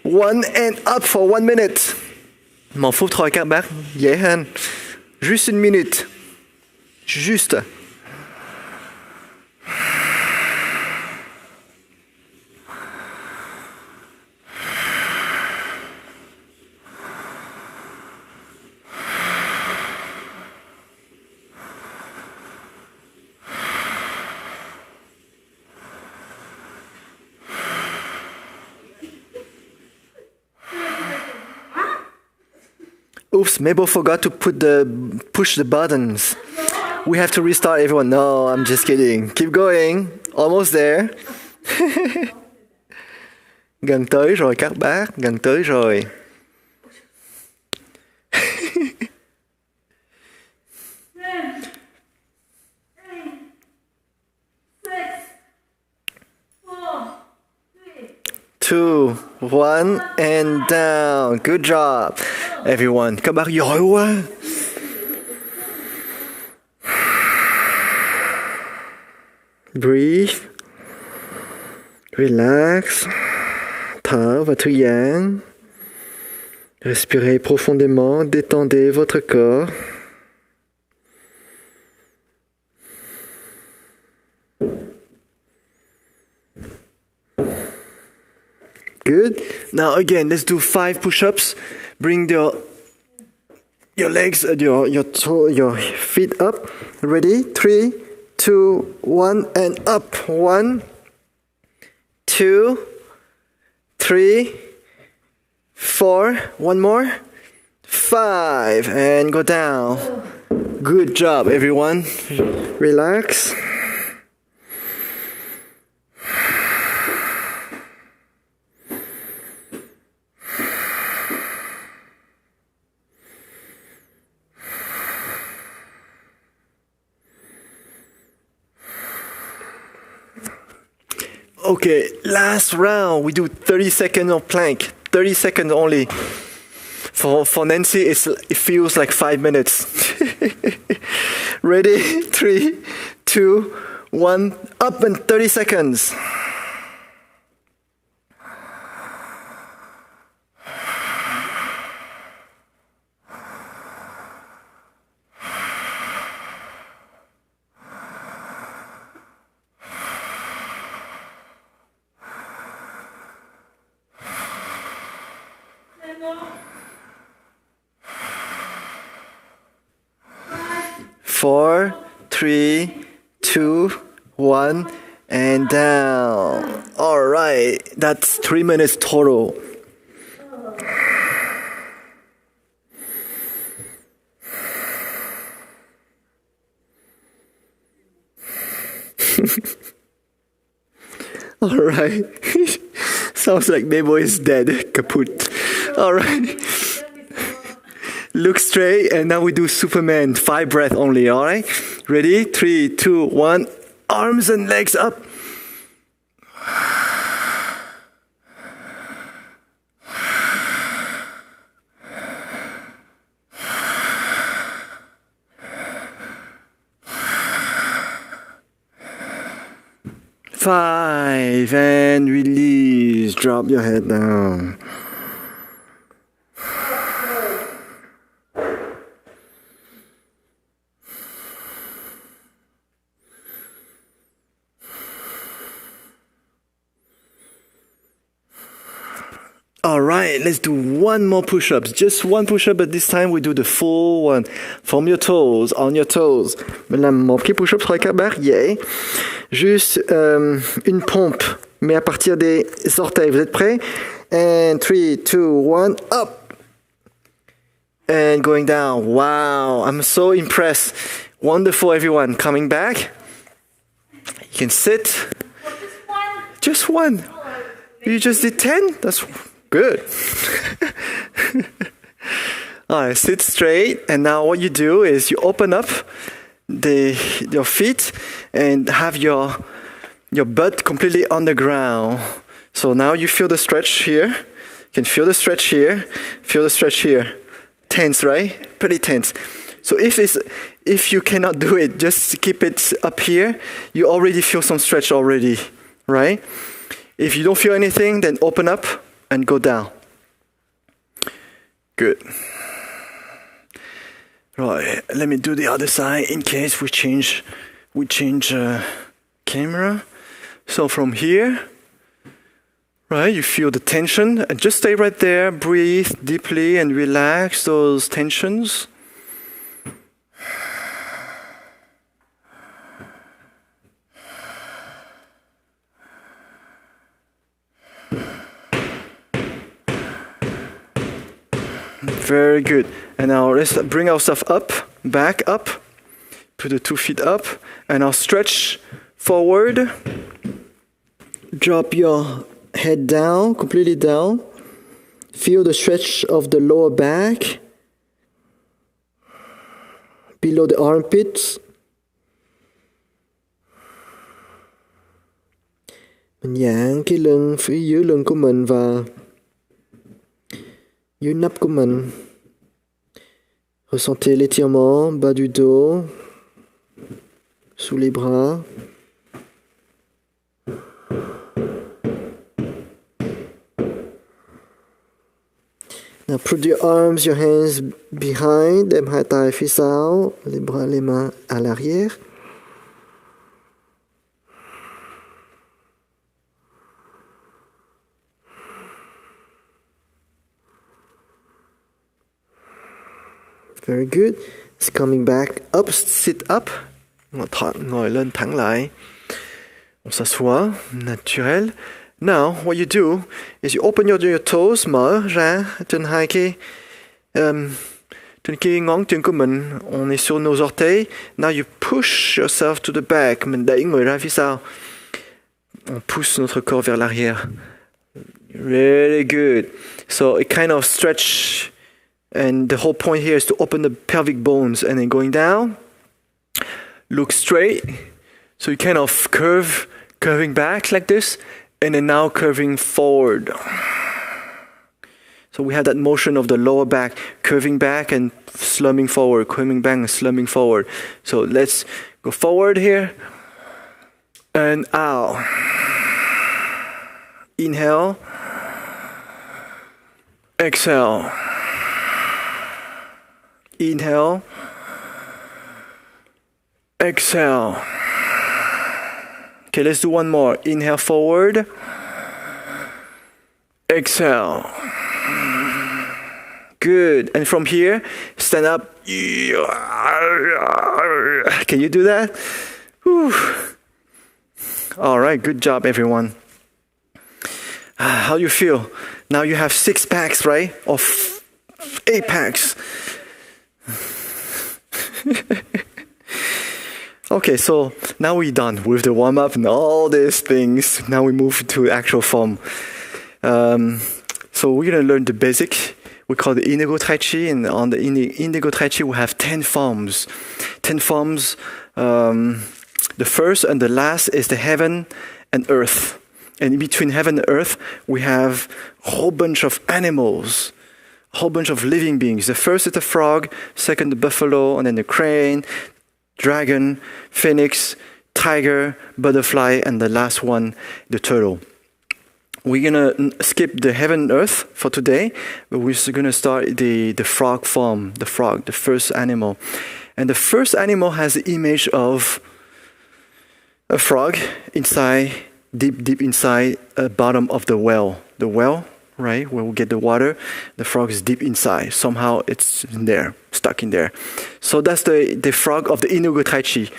1, and up for 1 minute. M'en faut thôi các bác, dễ hơn. Juste 1 minute. Juste. Oops, Mabel forgot to push the buttons. We have to restart, everyone. No, I'm just kidding. Keep going. Almost there. Gần tới rồi các bác, gần tới rồi. Two, 1, and down. Good job, everyone. Các bác giỏi quá. Breathe. Relax. Thở và thư giãn. Respirez profondément. Détendez votre corps. Good. Now again, let's do 5 push-ups. Bring your legs, your feet up. Ready? 3, 2, 1, and up. 1, 2, 3, 4. One more. 5, and go down. Good job, everyone. Relax. Okay, last round. We do 30 seconds of plank. 30 seconds only. For Nancy, it feels like 5 minutes. Ready? 3, 2, 1. Up in 30 seconds. Four, 3, 2, 1, and down. All right, that's 3 minutes total. All right. Sounds like Memo is dead. Kaput. All right. Look straight, and now we do Superman. 5 breaths only, all right? Ready? 3, 2, 1. Arms and legs up. Five, and release. Drop your head down. All right, let's do one more push-up. Just one push-up, but this time we do the full one. From your toes, on your toes. Maintenant, mon petit push-up sur les quatre barrières. Juste une pompe, mais à partir des orteils. Vous êtes prêts? And 3, 2, 1, up. And going down. Wow, I'm so impressed. Wonderful, everyone. Coming back. You can sit. Just one. You just did 10? That's good. All right, sit straight. And now what you do is you open up your feet and have your butt completely on the ground. So now you feel the stretch here. You can feel the stretch here. Feel the stretch here. Tense, right? Pretty tense. So if you cannot do it, just keep it up here. You already feel some stretch already, right? If you don't feel anything, then open up and go down. Good. Right, let me do the other side in case we change camera. So from here, right, you feel the tension, and just stay right there. Breathe deeply and relax those tensions. Very good. And now let's bring ourselves up, back up. Put the 2 feet up. And now stretch forward. Drop your head down, completely down. Feel the stretch of the lower back. Below the armpits. Mình giãn cái lưng phía dưới lưng của mình và dưới nắp của mình. Ressentez l'étirement, bas du dos, sous les bras. Now put your arms, your hands behind, đem hai tay phía sau, les bras, les mains à l'arrière. Very good. It's coming back up, sit up. Ngồi lên thẳng lại. On s'assoit, naturel. Now, what you do is you open your toes, mở ra trên hai cái trên cái ngón chân của mình. On est sur nos orteils. Now you push yourself to the back. Mình đẩy người ra phía sau. On pousse notre corps vers l'arrière. Really good. So it kind of stretch. And the whole point here is to open the pelvic bones and then going down. Look straight. So you kind of curve curving back like this, and then now curving forward. So we have that motion of the lower back, curving back and slumping forward, curving back and slumping forward. So let's go forward here, and out. Inhale, exhale. Inhale, exhale. Okay, let's do one more. Inhale forward, exhale. Good. And from here, stand up. Can you do that? Whew. All right, good job, everyone. How do you feel? Now you have 6 packs, right? Or 8 packs. Okay, so now we're done with the warm-up and all these things. Now we move to actual form. So we're going to learn the basic. We call the Indigo Taichi, and on the Indigo Taichi we have 10 forms. 10 forms. The first and the last is the heaven and earth. And in between heaven and earth, we have a whole bunch of animals, a whole bunch of living beings. The first is the frog, second the buffalo, and then the crane, dragon, phoenix, tiger, butterfly, and the last one, the turtle. We're going to skip the heaven and earth for today, but we're going to start the frog form, the frog, the first animal. And the first animal has the image of a frog inside, deep inside the bottom of the well. The well, right, where we get the water, the frog is deep inside. Somehow it's in there, stuck in there. So that's the frog of the Indigo Taichi.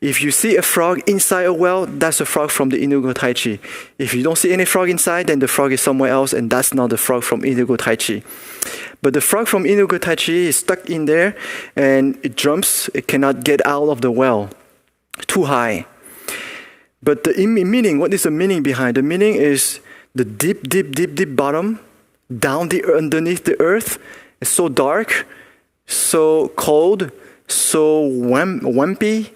If you see a frog inside a well, that's a frog from the Indigo Taichi. If you don't see any frog inside, then the frog is somewhere else, and that's not the frog from Indigo Taichi. But the frog from Indigo Taichi is stuck in there, and it jumps. It cannot get out of the well. Too high. But the meaning, what is the meaning behind? The meaning is the deep bottom, down underneath the earth. It's so dark, so cold, so wimpy,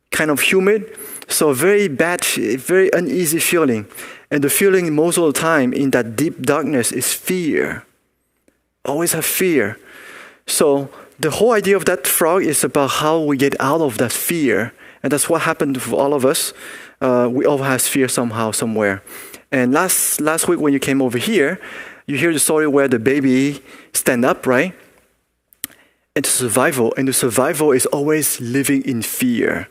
kind of humid. So very bad, very uneasy feeling. And the feeling most of the time in that deep darkness is fear. Always have fear. So the whole idea of that frog is about how we get out of that fear. And that's what happened to all of us. We all have fear somehow, somewhere. And last week when you came over here, you hear the story where the baby stand up, right? And survival. And the survival is always living in fear.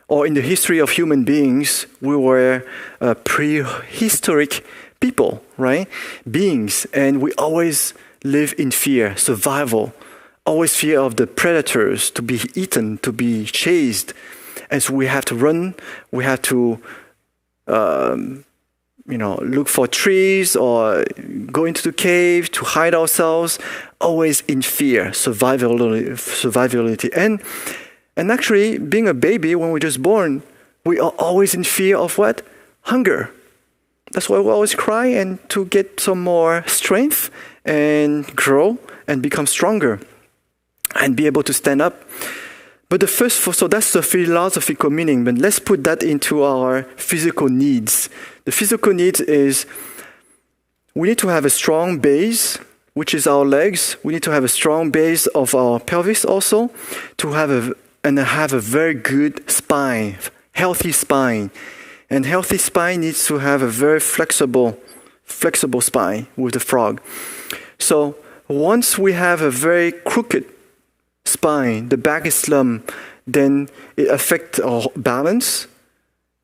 Or in the history of human beings, we were prehistoric people, right? Beings. And we always live in fear, survival. Always fear of the predators, to be eaten, to be chased. And so we have to run, we have to, look for trees or go into the cave to hide ourselves, always in fear, survivability. And actually, being a baby, when we're just born, we are always in fear of what? Hunger. That's why we always cry, and to get some more strength and grow and become stronger and be able to stand up. But so that's the philosophical meaning, but let's put that into our physical needs. The physical needs is we need to have a strong base, which is our legs. We need to have a strong base of our pelvis also, to have a very good spine, healthy spine. And healthy spine needs to have a very flexible spine with the frog. So once we have a very crooked spine, the back is slumped, then it affects our balance,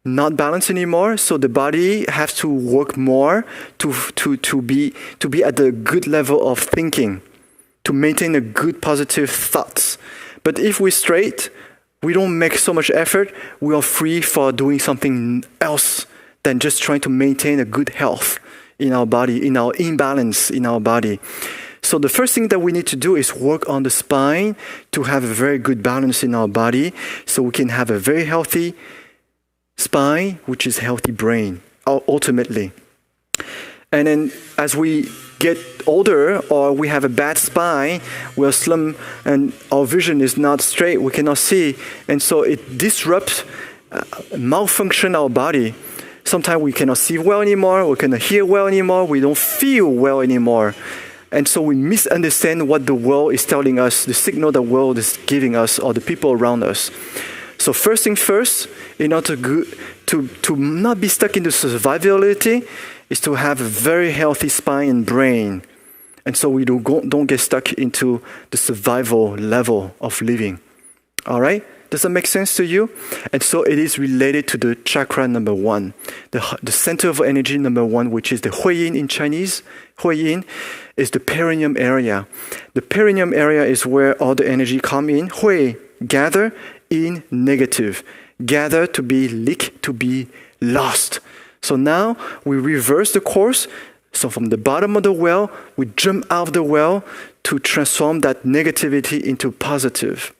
not balance anymore. So the body has to work more to be at the good level of thinking, to maintain a good positive thoughts. But if we're straight, we don't make so much effort, we are free for doing something else than just trying to maintain a good health in our body, in our imbalance in our body. So the first thing that we need to do is work on the spine to have a very good balance in our body, so we can have a very healthy spine, which is healthy brain, ultimately. And then as we get older, or we have a bad spine, we're slum, and our vision is not straight, we cannot see, and so it disrupts, malfunction our body. Sometimes we cannot see well anymore, we cannot hear well anymore, we don't feel well anymore. And so we misunderstand what the world is telling us, the signal the world is giving us, or the people around us. So first thing first, in order to not be stuck into survivability, is to have a very healthy spine and brain. And so we don't get stuck into the survival level of living. All right? Does that make sense to you? And so it is related to the chakra number 1, the center of energy number 1, which is the Huiyin in Chinese. Huiyin is the perineum area. The perineum area is where all the energy come in. Hui, gather, in, negative. Gather, to be leak, to be lost. So now we reverse the course. So from the bottom of the well, we jump out of the well to transform that negativity into positive.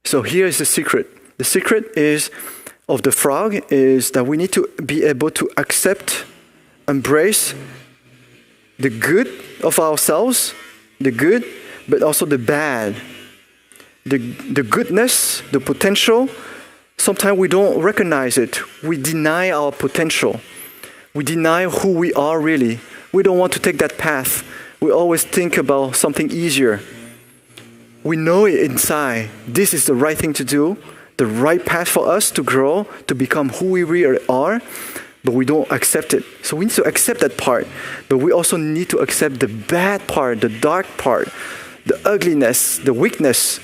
So here is the secret. The secret of the frog is that we need to be able to accept, embrace the good of ourselves, the good, but also the bad. The goodness, the potential, sometimes we don't recognize it. We deny our potential. We deny who we are really. We don't want to take that path. We always think about something easier. We know it inside. This is the right thing to do, the right path for us to grow, to become who we really are, but we don't accept it. So we need to accept that part, but we also need to accept the bad part, the dark part, the ugliness, the weakness.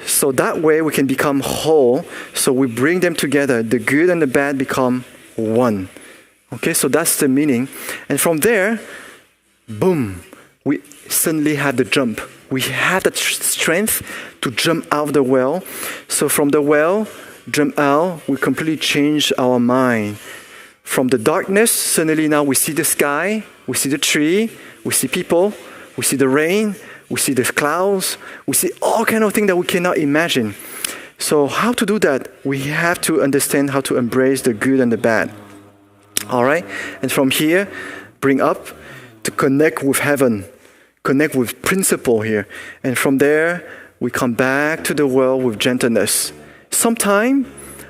So that way we can become whole. So we bring them together. The good and the bad become one. Okay, so that's the meaning. And from there, boom, we suddenly have the jump. We have that strength to jump out of the well. So from the well, jump out, we completely change our mind. From the darkness, suddenly now we see the sky, we see the tree, we see people, we see the rain, we see the clouds, we see all kind of things that we cannot imagine. So how to do that? We have to understand how to embrace the good and the bad. All right? And from here, bring up to connect with heaven, connect with principle here. And from there, we come back to the world with gentleness. Sometimes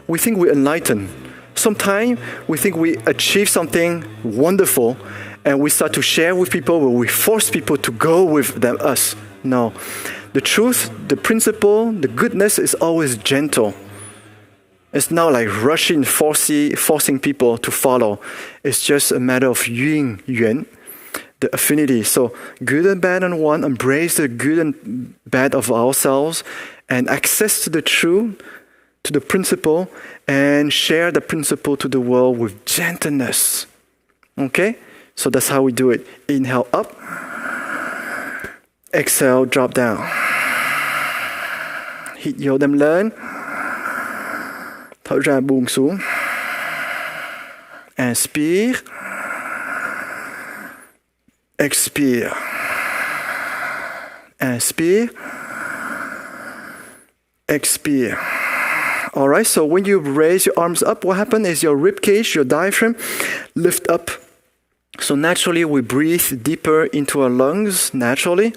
we think we enlighten. Sometimes we think we achieve something wonderful and we start to share with people, but we force people to go with them, us. No. The truth, the principle, the goodness is always gentle. It's not like rushing, forcing people to follow. It's just a matter of yin, yuan, the affinity. So good and bad in one, embrace the good and bad of ourselves and access to the truth, to the principle, and share the principle to the world with gentleness. Okay? So that's how we do it. Inhale up. Exhale, drop down. Hít vô đâm lên. Thở ra buông xuống. Inspire. Expire. Inspire. Expire. All right, so when you raise your arms up, what happens is your rib cage, your diaphragm, lift up. So naturally, we breathe deeper into our lungs, naturally.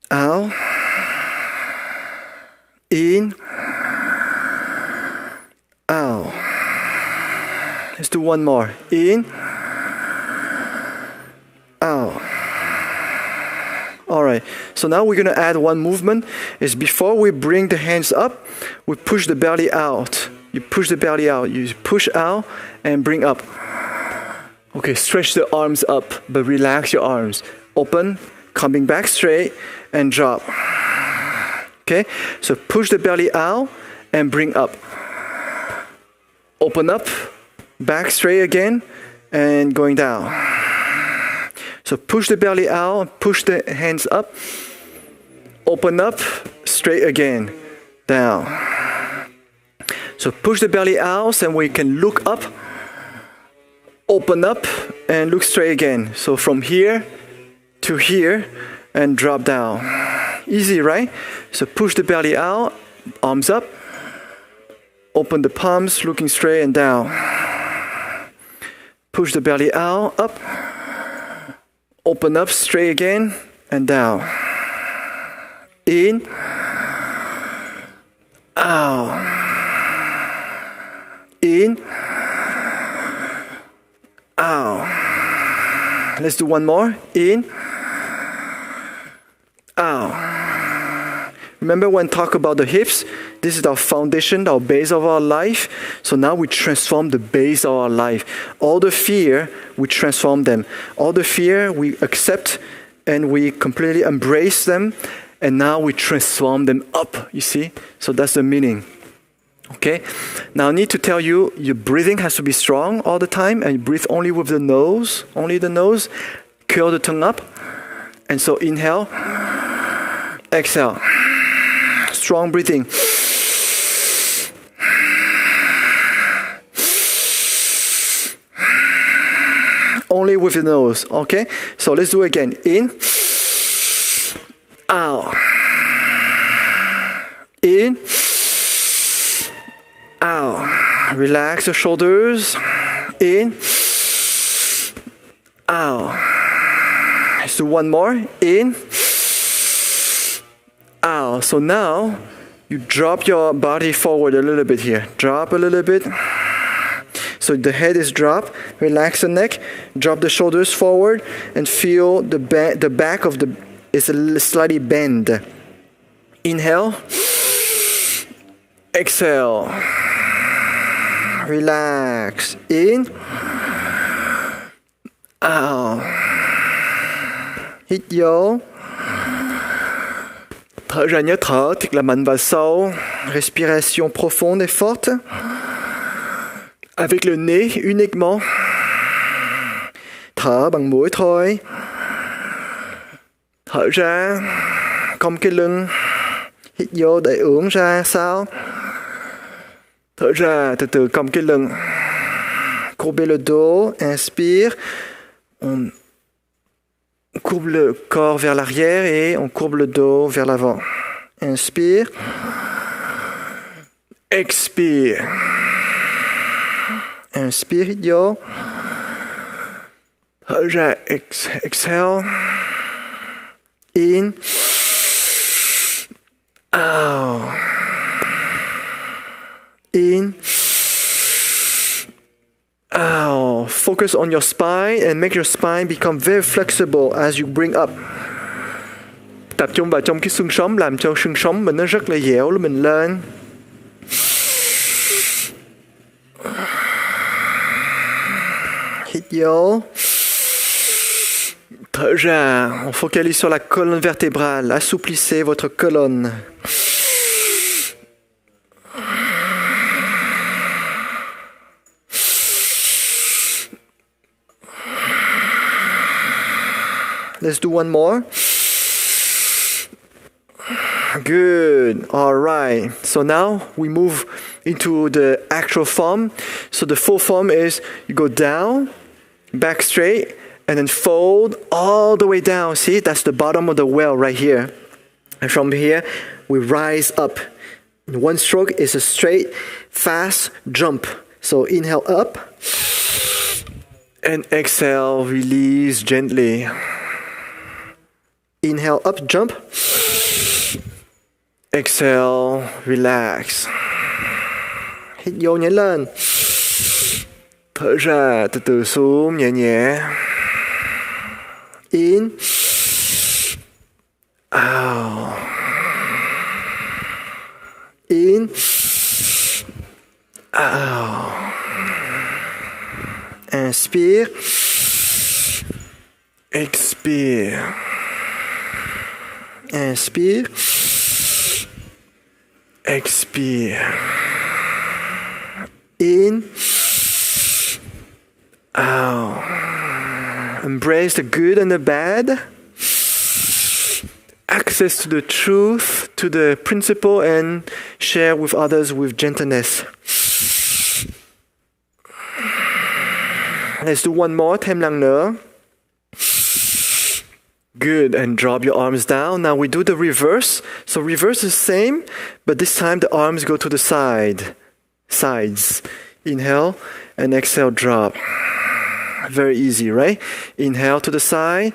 Out. In. Out. Let's do one more. In. Out. All right, so now we're going to add one movement. Is before we bring the hands up, we push the belly out. You push the belly out. You push out and bring up. Okay, stretch the arms up, but relax your arms. Open, coming back straight, and drop. Okay, so push the belly out and bring up. Open up, back straight again, and going down. So push the belly out, push the hands up, open up, straight again, down. So push the belly out and we can look up, open up, and look straight again. So from here to here and drop down. Easy, right? So push the belly out, arms up, open the palms, looking straight and down. Push the belly out, up. Open up straight again and down. In. Out. In. Out. Let's do one more. In. Out. Remember when talk about the hips? This is our foundation, our base of our life. So now we transform the base of our life. All the fear, we transform them. All the fear, we accept and we completely embrace them. And now we transform them up, you see? So that's the meaning. Okay? Now I need to tell you, your breathing has to be strong all the time. And you breathe only with the nose, only the nose. Curl the tongue up. And so inhale. Exhale. Strong breathing. Only with the nose, okay? So let's do it again. In. Out. In. Out. Relax the shoulders. In. Out. Let's do one more. In. Out. So now you drop your body forward a little bit here. Drop a little bit. So the head is dropped. Relax the neck. Drop the shoulders forward and feel the back of the is a slightly bend. Inhale. Exhale. Relax. In. Out. Hít vô. Thở ra nhớ thở thật là mạnh và sâu. Respiration profonde et forte. Avec le nez uniquement. Thở bằng mũi thôi. Thở ra. Cong cái lưng. Hít vô để ưỡn ra sao. Thở ra từ từ cong cái lưng. Courber le dos. Inspire. On courbe le corps vers l'arrière et on courbe le dos vers l'avant. Inspire. Expire. Inspire, hít vô. Thở ra, exhale. In. Out. In. Out. Focus on your spine and make your spine become very flexible as you bring up. Tập trung vào trong cái xương sống, làm cho xương sống mình nó rất là dẻo mình lên. Hít vô. Thở ra. On focalise sur la colonne vertébrale. Assouplissez votre colonne. Let's do one more. Good. All right. So now we move into the actual form. So the full form is you go down, back straight, and then fold all the way down. See, that's the bottom of the well right here. And from here, we rise up. One stroke is a straight, fast jump. So inhale up. And exhale, release gently. Inhale up, jump. Exhale, relax. Hít vô nhảy lên. Thở ra từ từ xuống nhẹ nhẹ. In. Out. In. Out. Inspire. Expire. Inspire. Expire. In. Out. Embrace the good and the bad. Access to the truth, to the principle, and share with others with gentleness. Let's do one more, thêm lần nữa. Good, and drop your arms down. Now we do the reverse. So reverse is the same, but this time the arms go to the sides. Inhale and exhale, drop. Very easy, right? Inhale to the side.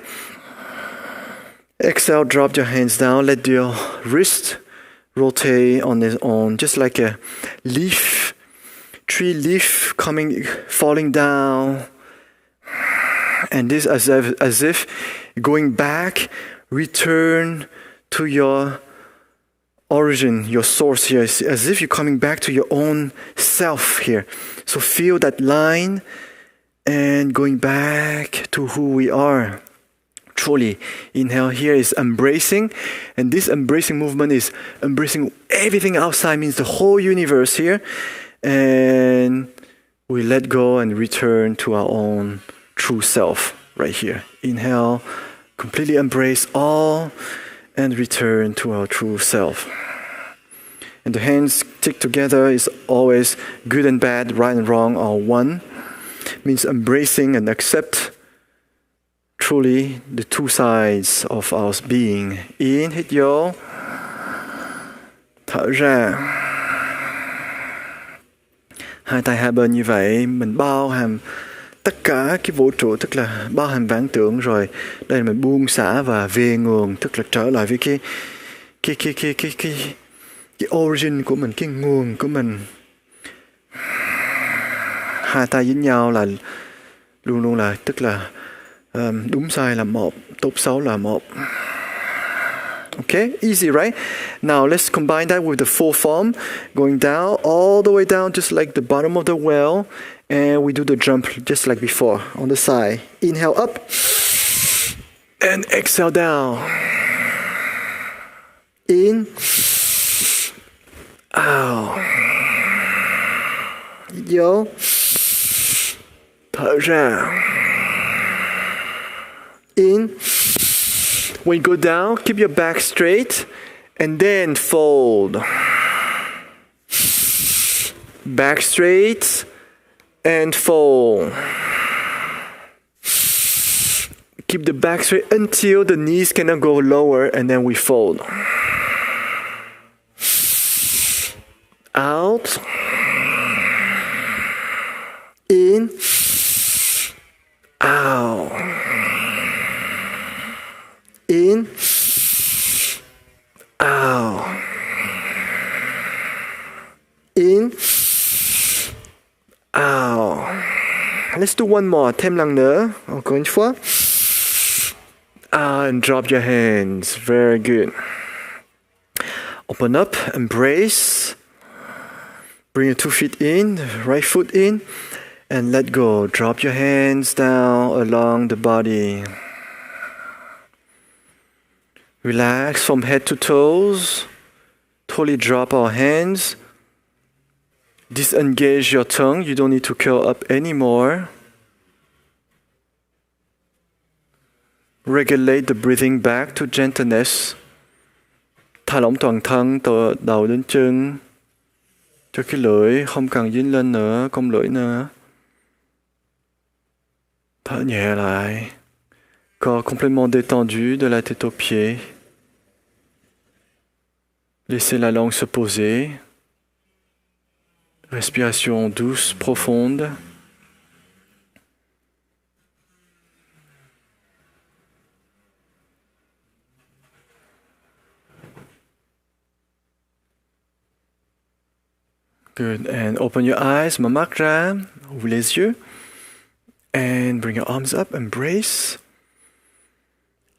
Exhale, drop your hands down. Let your wrist rotate on its own, just like a leaf tree leaf falling down. And this as if going back, return to your origin, your source here, as if you're coming back to your own self here. So feel that line and going back to who we are. Truly, inhale here is embracing, and this embracing movement is embracing everything outside, means the whole universe here, and we let go and return to our own true self right here. Inhale, completely embrace all, and return to our true self. And the hands stick together is always good and bad, right and wrong, or one. Means embracing and accept truly the two sides of our being. In, hít vô. Thở ra. Hai tay hai bên như vậy, mình bao hàm tất cả cái vũ trụ, tức là bao hàm vạn tượng rồi. Đây là mình buông xả và về nguồn, tức là trở lại với cái origin của mình, cái nguồn của mình. Hai tay với nhau là luôn luôn là, tức là đúng sai là một, tốt xấu là một. Okay, easy, right? Now let's combine that with the full form, going down, all the way down, just like the bottom of the well, and we do the jump just like before, on the side. Inhale up, and exhale down. In, out. Vô, thở ra. In. When you go down, keep your back straight and then fold. Back straight and fold. Keep the back straight until the knees cannot go lower, and then we fold. Out. In. Out. In, out. In, out. Let's do one more. Thêm lần nữa. Encore une fois. And drop your hands. Very good. Open up, embrace. Bring your 2 feet in, right foot in, and let go. Drop your hands down along the body. Relax from head to toes. Totally drop our hands. Disengage your tongue. You don't need to curl up anymore. Regulate the breathing back to gentleness. Thả lỏng toàn thân từ đầu đến chân. Cho cái lưỡi không cần dính lên nữa, cong lưỡi nữa. Thở nhẹ lại. Corps complètement détendu de la tête aux pieds. Laissez la langue se poser. Respiration douce, profonde. Good. And open your eyes. Mở mắt ra. Ouvre les yeux. And bring your arms up. Embrace.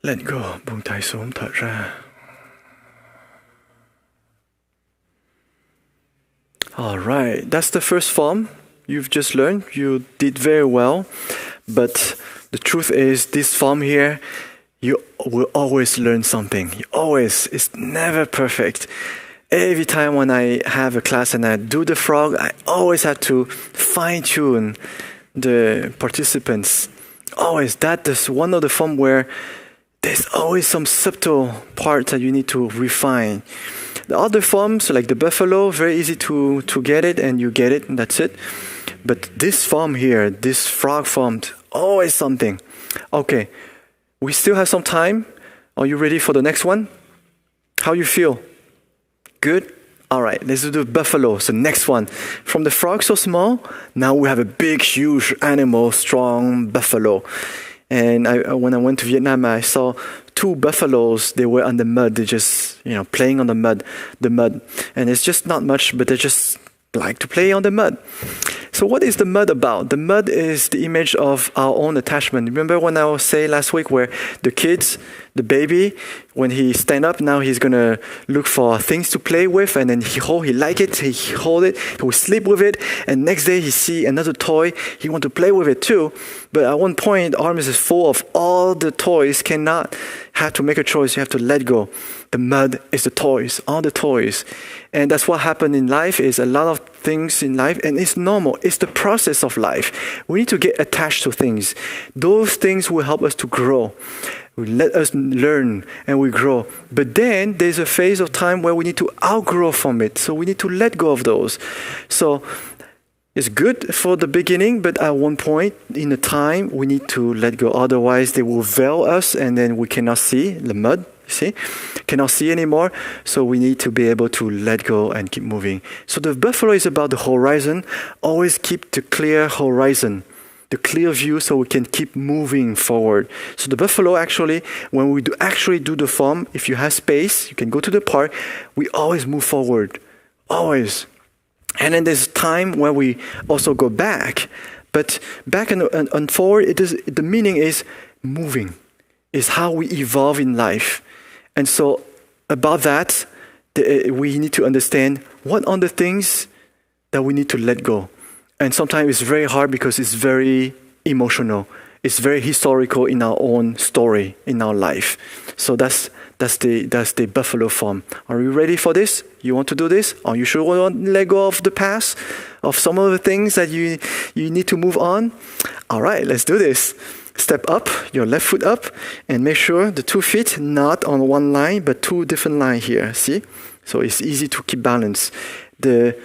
Let go. Buông tay xuống. Thở ra. All right. That's the first form you've just learned. You did very well. But the truth is, this form here, you will always learn something. You always. It's never perfect. Every time when I have a class and I do the frog, I always have to fine-tune the participants. Always. That is one of the forms where there's always some subtle parts that you need to refine. The other forms, like the buffalo, very easy to get it, and you get it, and that's it. But this form here, this frog form, always something. Okay, we still have some time. Are you ready for the next one? How you feel? Good? All right, let's do the buffalo. So next one. From the frog so small, now we have a big, huge animal, strong buffalo. And when I went to Vietnam, I saw 2 buffaloes. They were on the mud. They just, playing on the mud. And it's just not much, but they're just like to play on the mud. So what is the mud about? The mud is the image of our own attachment. Remember when I was saying last week where the kids, the baby, when he stand up, now he's going to look for things to play with, and then he like it, he hold it, he will sleep with it, and next day he see another toy, he want to play with it too. But at one point, arms is full of all the toys, cannot have to make a choice, you have to let go. The mud is the toys, all the toys. And that's what happened in life, is a lot of things in life, and it's normal. It's the process of life. We need to get attached to things. Those things will help us to grow. Will let us learn and we grow. But then there's a phase of time where we need to outgrow from it. So we need to let go of those. So it's good for the beginning, but at one point in the time, we need to let go. Otherwise, they will veil us and then we cannot see the mud. See, cannot see anymore, so we need to be able to let go and keep moving. So the buffalo is about the horizon. Always keep the clear horizon, the clear view, so we can keep moving forward. So the buffalo actually, when we actually do the form, if you have space, you can go to the park, we always move forward, always. And then there's time where we also go back, but back and forward, the meaning is moving, is how we evolve in life. And so about that, we need to understand what are the things that we need to let go. And sometimes it's very hard because it's very emotional. It's very historical in our own story, in our life. So that's the buffalo form. Are you ready for this? You want to do this? Are you sure you want to let go of the past? Of some of the things that you need to move on? All right, let's do this. Step up, your left foot up, and make sure the 2 feet not on one line, but 2 different lines here. See? So it's easy to keep balance. The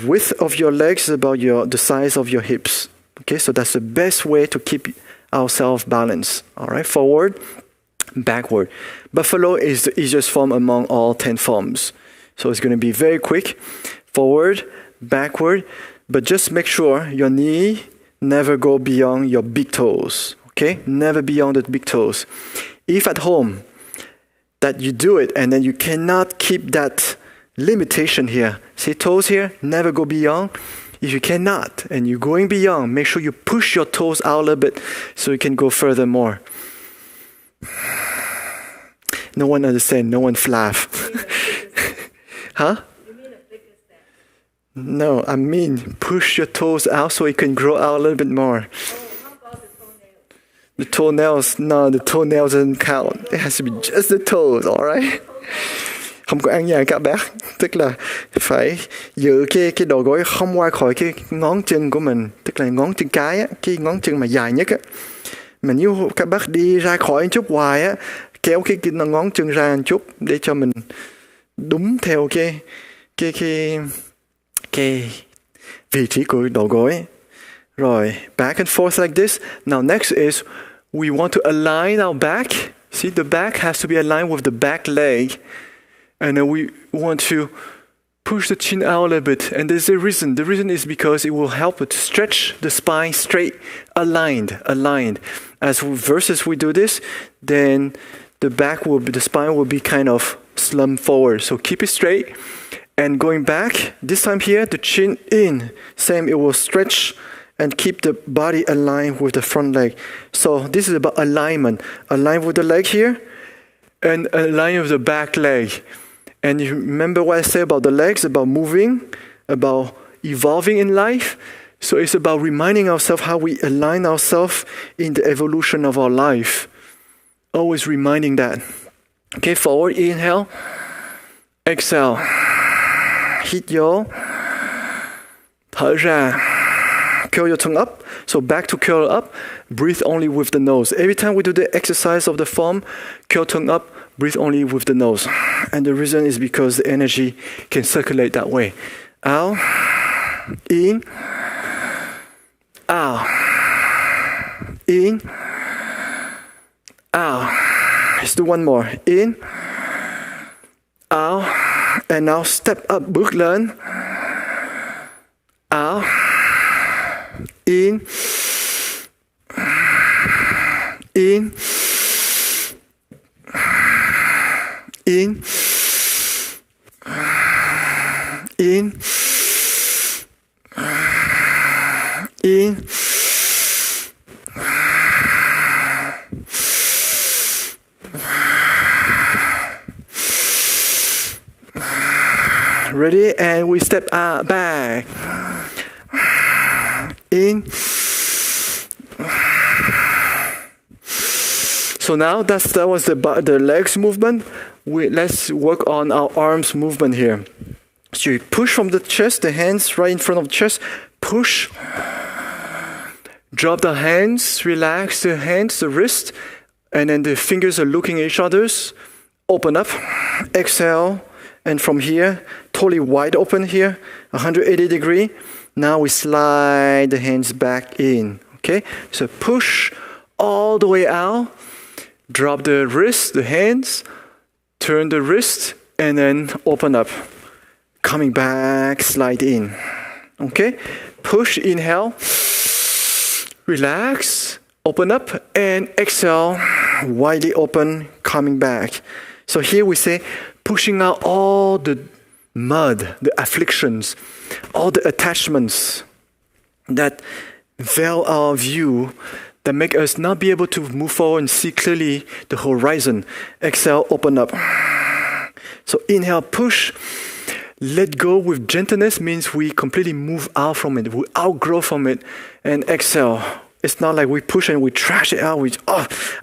width of your legs is about the size of your hips. Okay, so that's the best way to keep ourselves balanced. All right, forward, backward. Buffalo is the easiest form among all 10 forms. So it's going to be very quick. Forward, backward, but just make sure your knee never go beyond your big toes, okay? Never beyond the big toes. If at home that you do it and then you cannot keep that limitation here, see toes here, never go beyond. If you cannot and you're going beyond, make sure you push your toes out a little bit so you can go further more. No one understand, no one laugh. Huh? No, I mean push your toes out so it can grow out a little bit more. How about the toenails? The toenails, no, the toenails doesn't count. It has to be just the toes, alright? Không có ăn nhà các bác, tức là phải giữ cái đầu gối không qua khỏi cái ngón chân của mình, tức là ngón chân cái á, cái ngón chân mà dài nhất á. Mà nếu các bác đi ra khỏi một chút hoài á, kéo cái ngón chân ra một chút để cho mình đúng theo cái vị trí của đầu gối. Rồi, back and forth like this. Now next is we want to align our back. See, the back has to be aligned with the back leg. And then we want to push the chin out a little bit. And there's a reason. The reason is because it will help to stretch the spine straight, aligned. As versus we do this, then the spine will be kind of slumped forward. So keep it straight. And going back, this time here, the chin in. Same, it will stretch and keep the body aligned with the front leg. So this is about alignment. Align with the leg here and align with the back leg. And you remember what I said about the legs, about moving, about evolving in life? So it's about reminding ourselves how we align ourselves in the evolution of our life. Always reminding that. Okay, forward, inhale. Exhale. Hít vô. Thở ra. Curl your tongue up. So back to curl up. Breathe only with the nose. Every time we do the exercise of the form, curl tongue up, breathe only with the nose. And the reason is because the energy can circulate that way. Out. In. Out. In. Out. Let's do one more. In. Out. And now step up, bước lên. Out. In. In. In. In. In. Ready? And we step back. In. So now that was the legs movement. Let's work on our arms movement here. So you push from the chest, the hands right in front of the chest. Push. Drop the hands, relax the hands, the wrist, and then the fingers are looking at each other's. Open up. Exhale. And from here, totally wide open here, 180 degree. Now we slide the hands back in. Okay? So push all the way out. Drop the wrist, the hands, turn the wrist, and then open up. Coming back, slide in. Okay? Push, inhale. Relax, open up, and exhale, widely open, coming back. So here we say, pushing out all the mud, the afflictions, all the attachments that veil our view, that make us not be able to move forward and see clearly the horizon. Exhale, open up. So inhale, push. Let go with gentleness means we completely move out from it. We outgrow from it. And exhale. It's not like we push and we trash it out.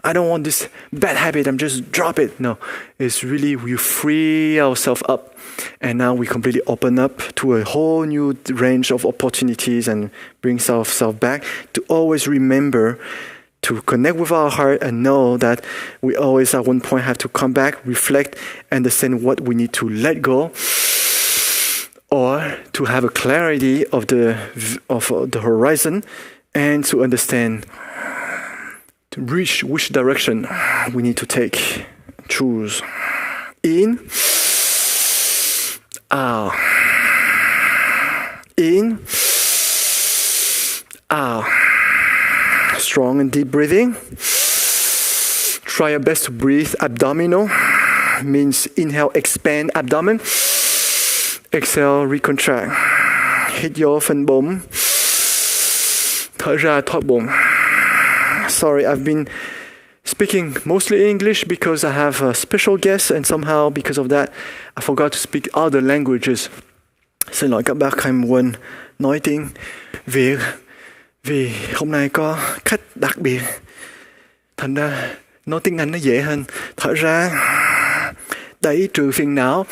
I don't want this bad habit. I'm just drop it. No, it's really we free ourselves up. And now we completely open up to a whole new range of opportunities and brings ourselves back to always remember to connect with our heart and know that we always at one point have to come back, reflect, understand what we need to let go, or to have a clarity of the horizon and to understand to reach which direction we need to take, choose. In. Out. In. Out. Strong and deep breathing. Try your best to breathe abdominal. Means inhale, expand abdomen. Exhale, recontract. Hít vô phần bụng. Thở ra thoát bụng. Sorry, I've been speaking mostly English because I have a special guest, and somehow because of that, I forgot to speak other languages. Xin lỗi các bác, em quên nói tiếng Việt vì hôm nay có khách đặc biệt. Thành ra nói tiếng Anh nó dễ hơn. Thở ra, đẩy trừ phiền não,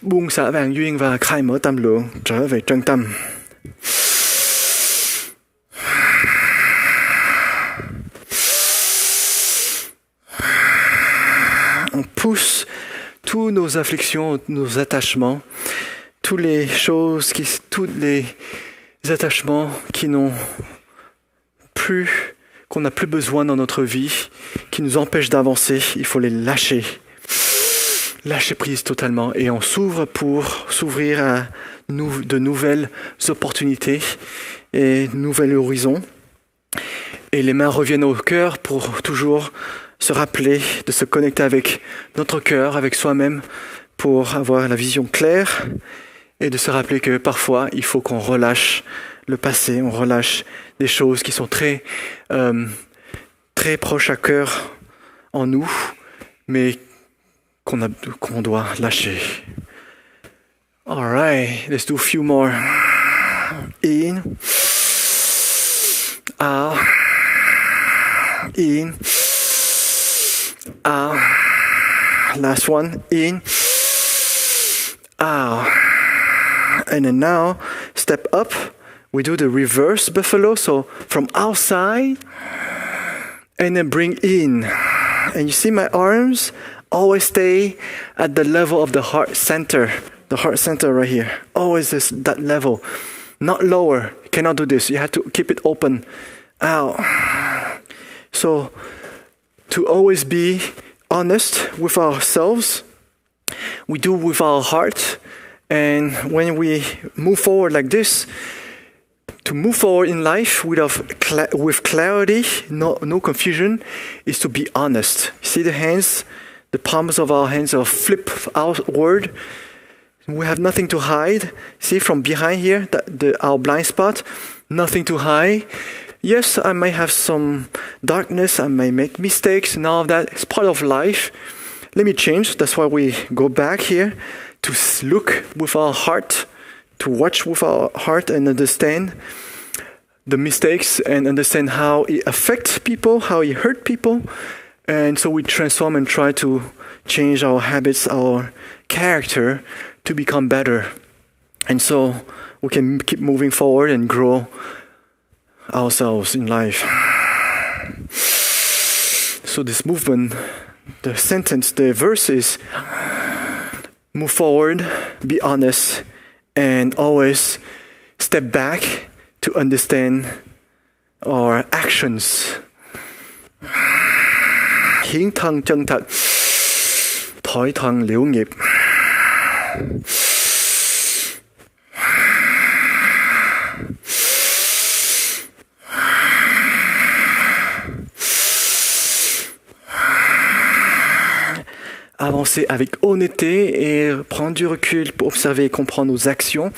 buông xả vạn duyên và khai mở tâm lượng, trở về chân tâm. On pousse tous nos afflictions, nos attachements, tous les attachements qu'on n'a plus besoin dans notre vie, qui nous empêchent d'avancer, il faut les lâcher. Lâcher prise totalement et on s'ouvre pour s'ouvrir à de nouvelles opportunités et de nouveaux horizons. Et les mains reviennent au cœur pour toujours se rappeler de se connecter avec notre cœur, avec soi-même, pour avoir la vision claire et de se rappeler que parfois, il faut qu'on relâche le passé, on relâche des choses qui sont très, très proches à cœur en nous, mais qu'on doit lâcher. All right, let's do a few more. In, out, in, out. Last one, in, out. And then now, step up. We do the reverse buffalo. So from outside, and then bring in. And you see my arms always stay at the level of the heart center. The heart center right here. Always that level. Not lower. You cannot do this. You have to keep it open. Out. So, to always be honest with ourselves, we do with our heart. And when we move forward like this, to move forward in life with clarity, no confusion, is to be honest. See the hands? The palms of our hands are flip outward. We have nothing to hide. See from behind here, our blind spot, nothing to hide. Yes, I may have some darkness, I may make mistakes, and all of that. It's part of life. Let me change. That's why we go back here to look with our heart, to watch with our heart and understand the mistakes and understand how it affects people, how it hurt people. And so we transform and try to change our habits, our character to become better. And so we can keep moving forward and grow ourselves in life. So this movement, the sentence, the verse is move forward, be honest, and always step back to understand our actions. Hiến thân chân thật, thói thân liễu nghiệp. Avancer avec honnêteté et prendre du recul pour observer et comprendre nos actions.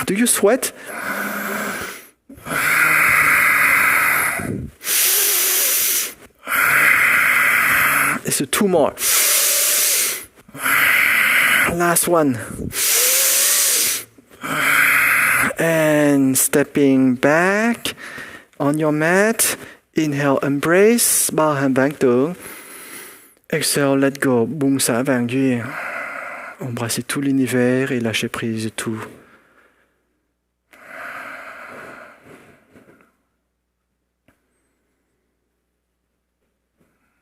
Do you sweat? It's 2 more. Last one. And stepping back on your mat. Inhale, embrace, ba hands vãng tưởng. Exhale, let go, buông xả vàng duyên. Embrasser tout l'univers et lâcher prise de tout.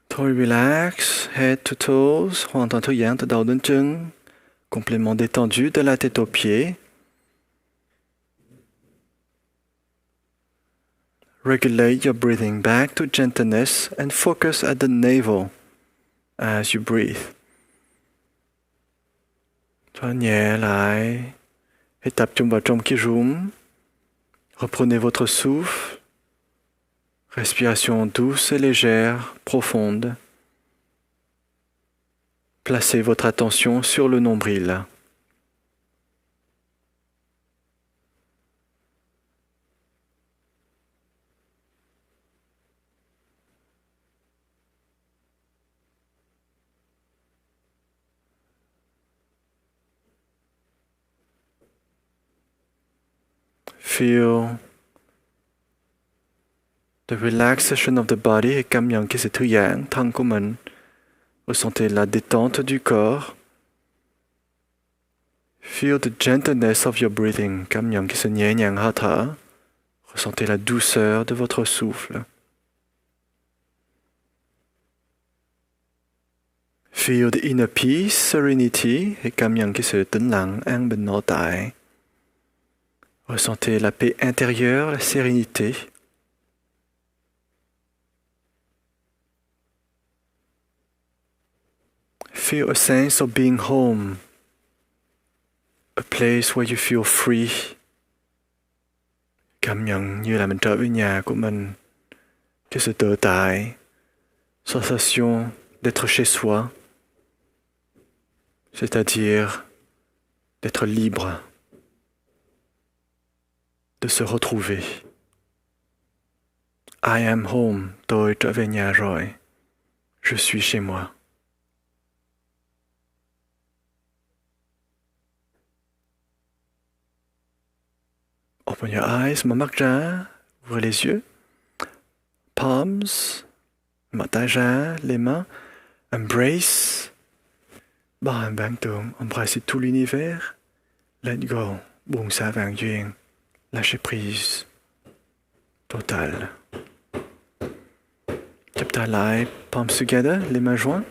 Thôi relax, head to toes, hoàn toàn thư giãn từ đầu đến chân. Complètement détendu de la tête aux pieds. Regulate your breathing back to gentleness and focus at the navel as you breathe. Thở nhẹ lại. Hãy tập trung vào trong cái rúm. Reprenez votre souffle. Respiration douce et légère, profonde. Placez votre attention sur le nombril. Feel the relaxation of the body et cảm nhận cái sự thư giãn thân của mình. Ressentez la détente du corps. Feel the gentleness of your breathing. Cảm nhận cái sự nhẹ nhàng hơi thở. Ressentez la douceur de votre souffle. Feel the inner peace, serenity et cảm nhận cái sự tĩnh lặng, an bình nội tại. Ressentez la paix intérieure, la sérénité. Feel a sense of being home, a place where you feel free. Cảm nhận như là mình trở về nhà của mình, cái sự tự tại, sensation d'être chez soi, c'est-à-dire d'être libre, de se retrouver. I am home, tôi trở về nhà rồi, je suis chez moi. Open your eyes, mở mắt ra, ouvrez les yeux. Palms, mở tay ra, les mains. Embrace, ba hands vãng tưởng, embrasser tout l'univers. Let go, buông xả vàng duyên, lâcher prise, total. Chắp tay lại, palms together, les mains jointes.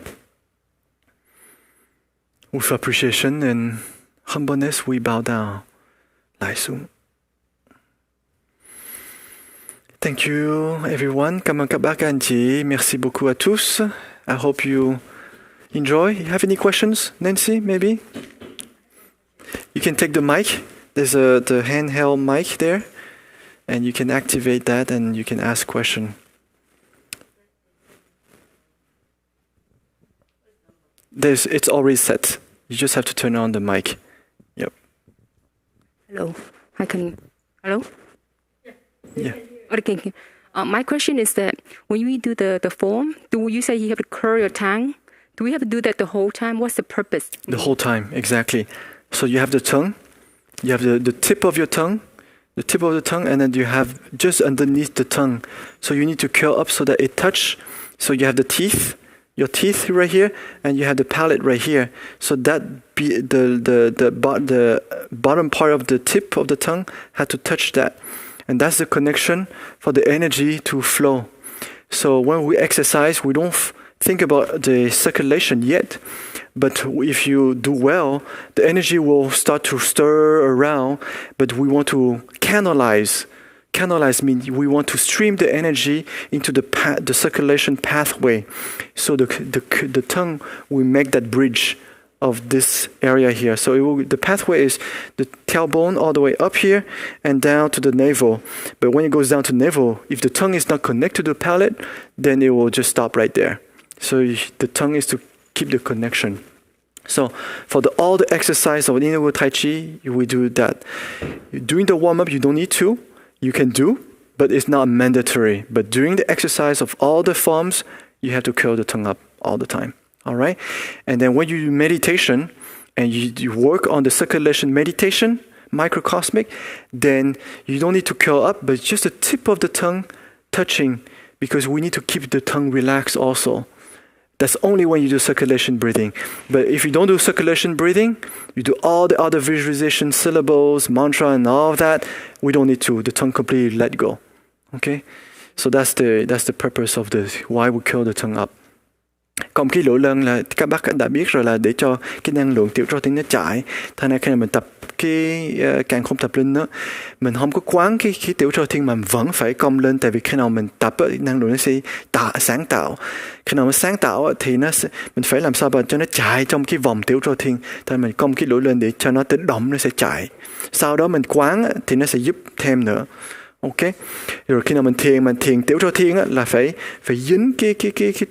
With appreciation and humbleness, we bow down. Lại xuống. Thank you, everyone. Cảm ơn các bác, các anh chị. Merci beaucoup à tous. I hope you enjoy. You have any questions, Nancy, maybe? You can take the mic. There's the handheld mic there. And you can activate that and you can ask question. It's already set. You just have to turn on the mic. Yep. Hello. Hi, hello? Yeah. Okay. My question is that when we do the form, do you say you have to curl your tongue? Do we have to do that the whole time? What's the purpose? The whole time, exactly. So you have the tongue, you have the tip of your tongue, and then you have just underneath the tongue. So you need to curl up so that it touch. So you have the teeth, your teeth right here, and you have the palate right here. So that be the bottom part of the tip of the tongue had to touch that. And that's the connection for the energy to flow. So when we exercise, we don't think about the circulation yet. But if you do well, the energy will start to stir around. But we want to canalize. Canalize means we want to stream the energy into the circulation pathway. So the tongue will make that bridge of this area here. So the pathway is the tailbone all the way up here and down to the navel. But when it goes down to navel, if the tongue is not connected to the palate, then it will just stop right there. So the tongue is to keep the connection. So for all the exercise of inner Tai Chi, we do that. During the warm-up, you don't need to. You can do, but it's not mandatory. But during the exercise of all the forms, you have to curl the tongue up all the time. All right? And then when you do meditation and you work on the circulation meditation, microcosmic, then you don't need to curl up, but just the tip of the tongue touching, because we need to keep the tongue relaxed also. That's only when you do circulation breathing. But if you don't do circulation breathing, you do all the other visualization, syllables, mantra, and all of that, we don't need to. The tongue completely let go. Okay? So that's the purpose of why we curl the tongue up. Còn khi lỗi lần là các bác đã biết rồi, là để cho cái năng lượng tiểu cho tiếng nó chạy. Thành ra khi mình tập càng không tập linh nữa, mình không có quán cái tiểu cho thiên mà vẫn phải cong lên, tại vì khi nào mình tập năng lượng nó sẽ sáng tạo. Khi nào nó sáng tạo thì mình phải làm sao cho nó chạy trong cái vòng tiểu cho thiên. Thành mình cong cái lỗi lên để cho nó tự động, nó sẽ chạy. Sau đó mình quán thì nó sẽ giúp thêm nữa. Ok, rồi khi nào mình thiền tiểu cho thiên là phải dính cái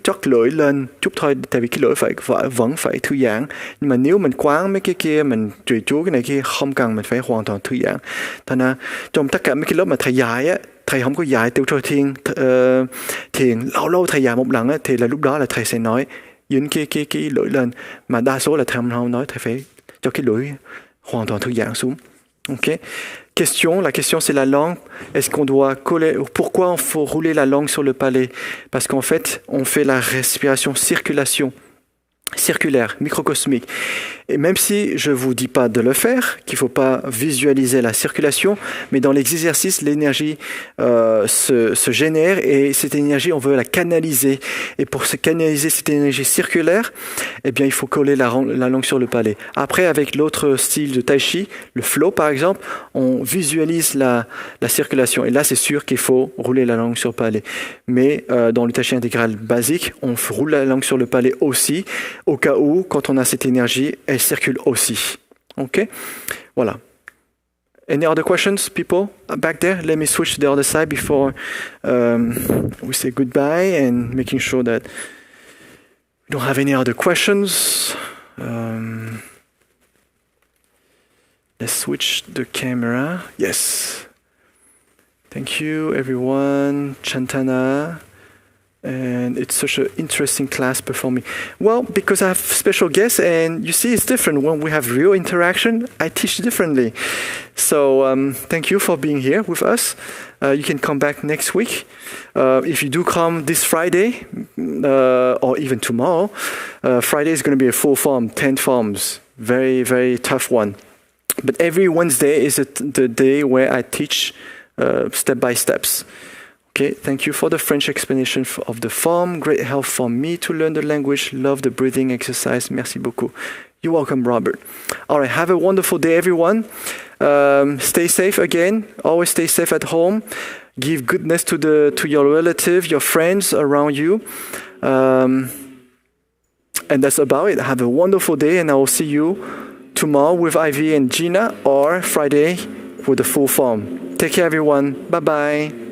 chót lưỡi lên chút thôi, tại vì cái lưỡi vẫn phải thư giãn. Nhưng mà nếu mình quán mấy cái kia, mình trì chú cái này kia, không cần, mình phải hoàn toàn thư giãn. Thành ra trong tất cả mấy cái lớp mà thầy dạy á, thầy không có dạy tiểu cho thiên thiền lâu thầy dạy một lần á, thì là lúc đó là thầy sẽ nói dính cái lưỡi lên, mà đa số là thầy không nói, thầy phải cho cái lưỡi hoàn toàn thư giãn xuống. Ok. La question c'est la langue. Est-ce qu'on doit coller? Pourquoi il faut rouler la langue sur le palais? Parce qu'en fait, on fait la respiration circulaire, microcosmique. Et même si je vous dis pas de le faire, qu'il faut pas visualiser la circulation, mais dans l'exercice, l'énergie se génère, et cette énergie, on veut la canaliser. Et pour se canaliser cette énergie circulaire, eh bien, il faut coller la langue sur le palais. Après, avec l'autre style de Taichi, le flow par exemple, on visualise la circulation. Et là, c'est sûr qu'il faut rouler la langue sur le palais. Mais dans le Taichi intégral basique, on roule la langue sur le palais aussi, au cas où, quand on a cette énergie, elle circule aussi. Okay? Voilà. Any other questions, people back there? Let me switch to the other side before we say goodbye, and making sure that we don't have any other questions. Let's switch the camera. Yes. Thank you, everyone. Chantana. And it's such an interesting class performing. Well, because I have special guests, and you see it's different. When we have real interaction, I teach differently. So thank you for being here with us. You can come back next week. If you do come this Friday, or even tomorrow, Friday is going to be a full form, 10 forms. Very, very tough one. But every Wednesday is the day where I teach step by steps. Okay, thank you for the French explanation of the form. Great help for me to learn the language. Love the breathing exercise. Merci beaucoup. You're welcome, Robert. All right, have a wonderful day, everyone. Stay safe again. Always stay safe at home. Give goodness to your relative, your friends around you. And that's about it. Have a wonderful day, and I will see you tomorrow with Ivy and Gina, or Friday with the full form. Take care, everyone. Bye-bye.